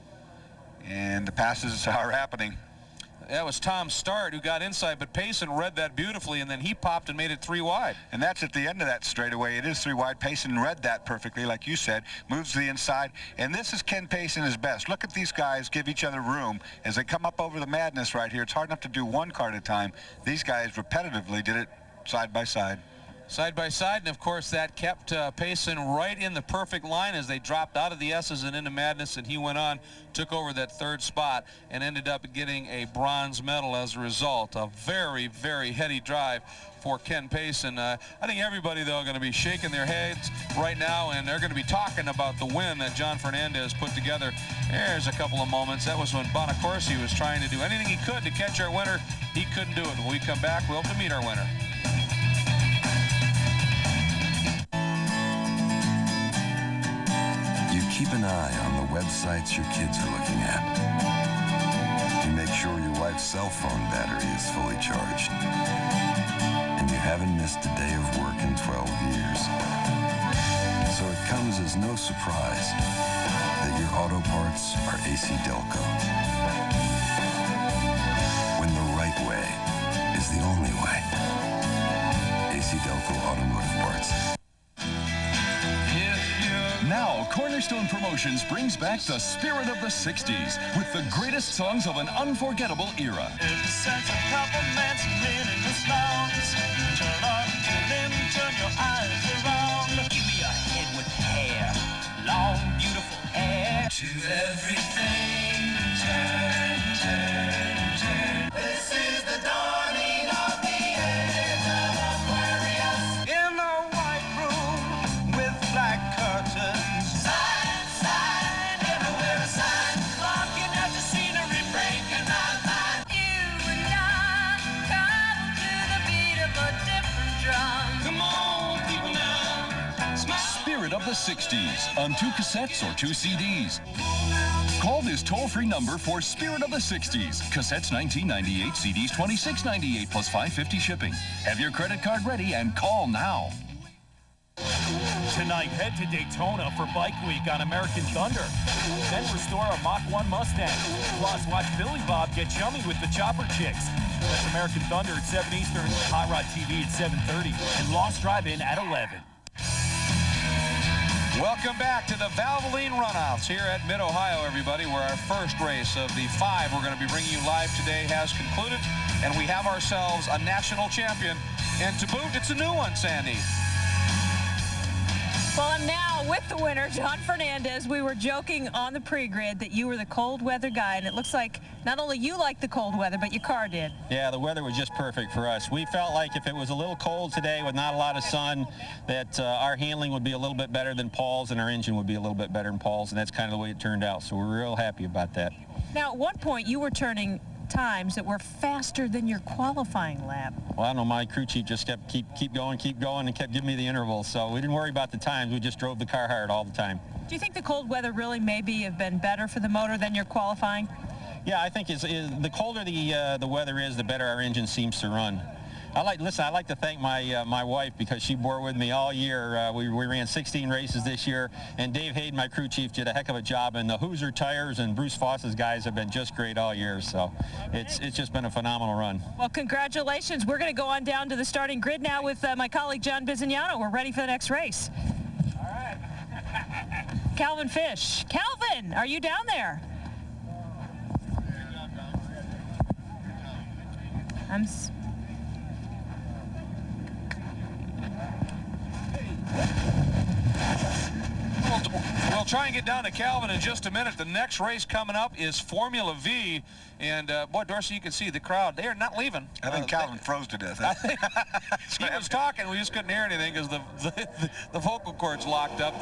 Speaker 2: And the passes are happening.
Speaker 1: That was Tom Start who got inside, but Payson read that beautifully, and then he popped and made it 3 wide.
Speaker 2: And that's at the end of that straightaway. It is 3 wide. Payson read that perfectly, like you said, moves to the inside. And this is Ken Payson his best. Look at these guys give each other room as they come up over the madness right here. It's hard enough to do one car at a time. These guys repetitively did it side by side.
Speaker 1: Side by side, and of course that kept Payson right in the perfect line as they dropped out of the S's and into madness, and he went on, took over that 3rd spot, and ended up getting a bronze medal as a result. A very, very heady drive for Ken Payson. I think everybody, though, are going to be shaking their heads right now, and they're going to be talking about the win that John Fernandez put together. There's a couple of moments. That was when Bonacorsi was trying to do anything he could to catch our winner. He couldn't do it. When we come back, we'll have to meet our winner.
Speaker 20: Keep an eye on the websites your kids are looking at. You make sure your wife's cell phone battery is fully charged. And you haven't missed a day of work in 12 years. So it comes as no surprise that your auto parts are AC Delco. When the right way is the only way. AC Delco Automotive Parts.
Speaker 21: Now, Cornerstone Promotions brings back the spirit of the 60s with the greatest songs of an unforgettable era.
Speaker 22: There's a sense of compliments and meaningless songs. Turn on, tune in, turn your eyes around. Give me a head with hair, long, beautiful hair. To everything, turn, turn, turn. This is the dawning of the age of Aquarius. In the white room with black curtains.
Speaker 21: Of the 60s on 2 cassettes or 2 CDs. Call this toll-free number for Spirit of the 60s. Cassettes $19.98, CDs $26.98 plus $5.50 shipping. Have your credit card ready and call now.
Speaker 6: Tonight, head to Daytona for Bike Week on American Thunder. Then restore a Mach 1 Mustang. Plus, watch Billy Bob get chummy with the Chopper Chicks. That's American Thunder at 7 Eastern, Hot Rod TV at 7:30, and Lost Drive-In at 11.
Speaker 1: Welcome back to the Valvoline Runoffs here at Mid-Ohio, everybody, where our first race of the 5 we're going to be bringing you live today has concluded, and we have ourselves a national champion. And to boot, it's a new one, Sandy.
Speaker 4: Well, I'm now with the winner, John Fernandez. We were joking on the pre-grid that you were the cold weather guy, and it looks like not only you liked the cold weather, but your car did.
Speaker 3: Yeah, the weather was just perfect for us. We felt like if it was a little cold today with not a lot of sun, that our handling would be a little bit better than Paul's, and our engine would be a little bit better than Paul's, and that's kind of the way it turned out. So we're real happy about that.
Speaker 4: Now, at one point, you were turning times that were faster than your qualifying lap.
Speaker 3: Well, I don't know, my crew chief just kept keep going, and kept giving me the intervals. So we didn't worry about the times. We just drove the car hard all the time.
Speaker 4: Do you think the cold weather really maybe have been better for the motor than your qualifying?
Speaker 3: Yeah, I think the colder the weather is, the better our engine seems to run. I like to thank my wife because she bore with me all year. We ran 16 races this year, and Dave Hayden, my crew chief, did a heck of a job, and the Hoosier Tires and Bruce Foss's guys have been just great all year, so it's just been a phenomenal run.
Speaker 4: Well, congratulations. We're going to go on down to the starting grid now with my colleague John Bizignano. We're ready for the next race.
Speaker 22: All right.
Speaker 4: Calvin Fish. Calvin, are you down there?
Speaker 1: We'll try and get down to Calvin in just a minute. The next race coming up is Formula V. And, boy, Dorsey, you can see the crowd. They are not leaving.
Speaker 2: I think Calvin froze to death.
Speaker 1: He was talking. We just couldn't hear anything because the vocal cords locked up.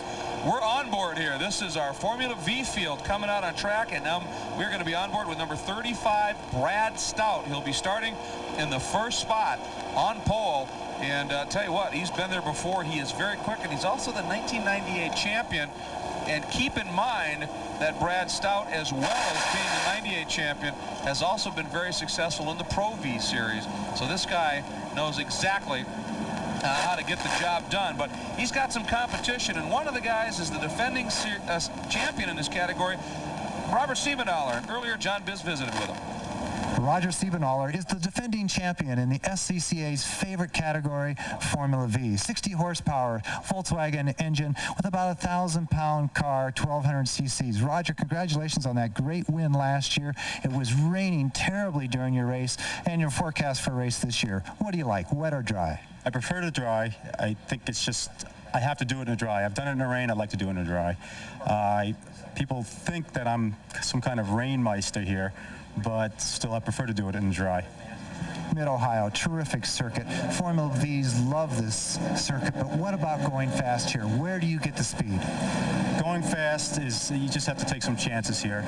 Speaker 1: We're on board here. This is our Formula V field coming out on track. And now we're going to be on board with number 35, Brad Stout. He'll be starting in the first spot on pole. And tell you what, he's been there before. He is very quick, and he's also the 1998 champion. And keep in mind that Brad Stout, as well as being the 98 champion, has also been very successful in the Pro V series. So this guy knows exactly how to get the job done. But he's got some competition, and one of the guys is the defending champion in this category, Robert Siebenthaler. And earlier, John Biz visited with him.
Speaker 5: Roger Siebenthaler is the defending champion in the SCCA's favorite category, Formula V. 60 horsepower Volkswagen engine with about a 1,000-pound car, 1,200 cc's. Roger, congratulations on that great win last year. It was raining terribly during your race and your forecast for a race this year. What do you like, wet or dry?
Speaker 19: I prefer the dry. I think it's just, I have to do it in the dry. I've done it in the rain. I'd like to do it in the dry. People think that I'm some kind of rain meister here, but still I prefer to do it in the dry.
Speaker 5: Mid-Ohio, terrific circuit. Formula V's love this circuit, but what about going fast here? Where do you get the speed?
Speaker 19: Going fast is, you just have to take some chances here.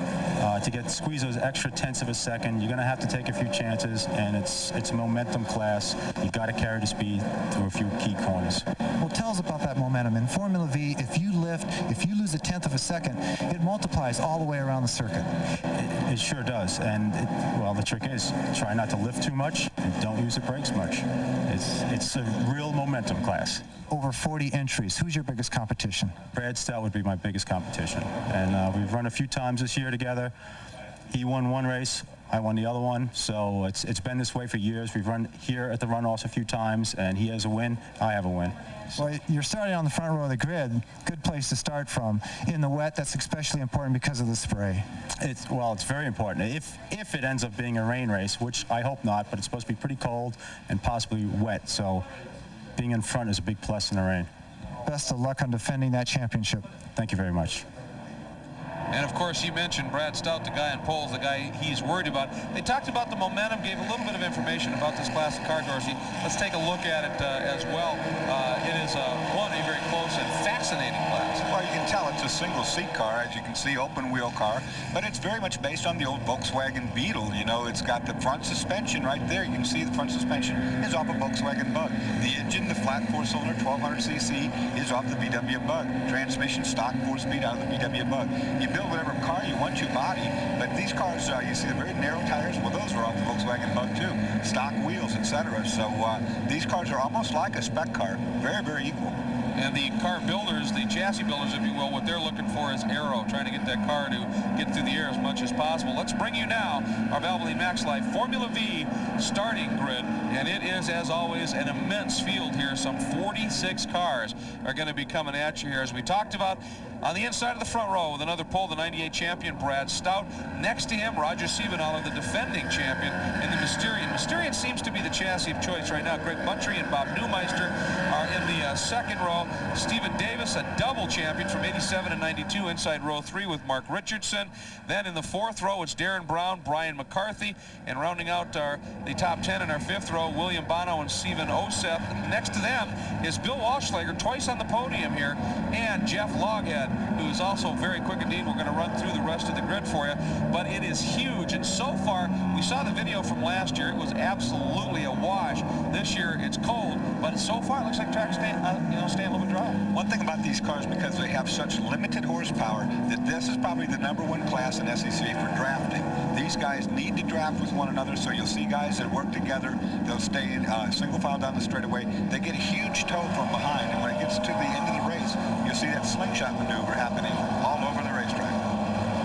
Speaker 19: To squeeze those extra tenths of a second, you're going to have to take a few chances, and it's a momentum class. You got to carry the speed through a few key corners.
Speaker 5: Well, tell us about that momentum. In Formula V, if you lift, if you lose a tenth of a second, it multiplies all the way around the circuit.
Speaker 19: It sure does, and well, the trick is try not to lift too much and don't use the brakes much. It's a real momentum class.
Speaker 5: Over 40 entries. Who's your biggest competition?
Speaker 19: Brad Stout would be my biggest competition, and we've run a few times this year together. He won one race, I won the other one, so it's been this way for years. We've run here at the Runoffs a few times, and he has a win, I have a win.
Speaker 5: Well, you're starting on the front row of the grid. Good place to start from. In the wet, that's especially important because of the spray.
Speaker 19: It's very important. If it ends up being a rain race, which I hope not, but it's supposed to be pretty cold and possibly wet, so being in front is a big plus in the rain.
Speaker 5: Best of luck on defending that championship.
Speaker 19: Thank you very much.
Speaker 1: And, of course, you mentioned Brad Stout, the guy in poles, the guy he's worried about. They talked about the momentum, gave a little bit of information about this class of car, Dorsey. Let's take a look at it as well. It is, a very close and fascinating class.
Speaker 2: Well, you can tell it's a single-seat car, as you can see, open-wheel car, but it's very much based on the old Volkswagen Beetle. You know, it's got the front suspension right there. You can see the front suspension is off a Volkswagen Bug. The engine, the flat four-cylinder, 1,200 cc, is off the VW Bug. Transmission, stock 4-speed out of the VW Bug. You build whatever car you want to body, but these cars, you see the very narrow tires, well, those are off the Volkswagen Bug too. Stock wheels, etc. So these cars are almost like a spec car, very, very equal.
Speaker 1: And the car builders, the chassis builders, if you will, what they're looking for is aero, trying to get that car to get through the air as much as possible. Let's bring you now our Valvoline Max Life Formula V starting grid, and it is, as always, an immense field here. Some 46 cars are going to be coming at you here. As we talked about, on the inside of the front row with another pole, the 98 champion, Brad Stout. Next to him, Roger Siebenthaler, the defending champion, and the Mysterian. Mysterian seems to be the chassis of choice right now. Greg Buntry and Bob Neumeister are in the second row. Stephen Davis, a double champion from 87 and 92, inside row 3 with Mark Richardson. Then in the fourth row, it's Darren Brown, Brian McCarthy, and rounding out the top 10 in our fifth row, William Bono and Stephen Oseth. Next to them is Bill Walschlager, twice on the podium here, and Jeff Loghead, who is also very quick indeed. We're going to run through the rest of the grid for you, but it is huge. And so far, we saw the video from last year. It was absolutely a wash. This year, it's cold, but so far, it looks like track's staying a little bit dry.
Speaker 2: One thing about these cars, because they have such limited horsepower, that this is probably the #1 class in SCCA for drafting. These guys need to draft with one another, so you'll see guys that work together. They'll stay in single file down the straightaway. They get a huge tow from behind, and when it gets to the end of the race, you'll see that slingshot maneuver happening all over the racetrack.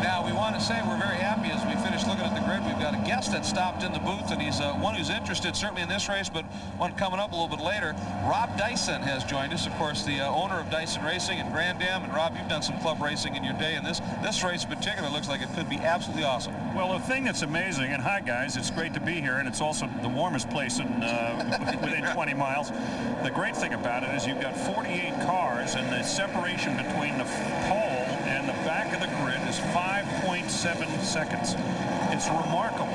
Speaker 1: Now, we want to say we're very happy as we finish looking at the grid. We've got a guest that stopped in the booth, and he's one who's interested certainly in this race, but one coming up a little bit later. Rob Dyson has joined us, of course, the owner of Dyson Racing in Grand Am. And Rob, you've done some club racing in your day, and this race in particular looks like it could be absolutely awesome.
Speaker 7: Well, the thing that's amazing, and hi guys, it's great to be here, and it's also the warmest place in within 20 miles. The great thing about it is you've got 48 cars, and the separation between the pole and the back of the grid is 5.7 seconds. It's remarkable.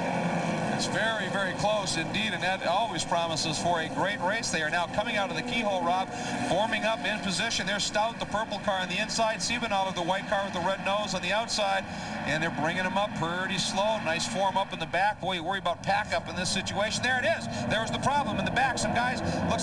Speaker 1: It's very, very close indeed, and that always promises for a great race. They are now coming out of the keyhole, Rob, forming up in position. There's Stout, the purple car on the inside, Siebenhaler, the white car with the red nose on the outside, and they're bringing them up pretty slow. Nice form up in the back. Boy, you worry about pack up in this situation. There it is. There's the problem in the back. Some guys, looks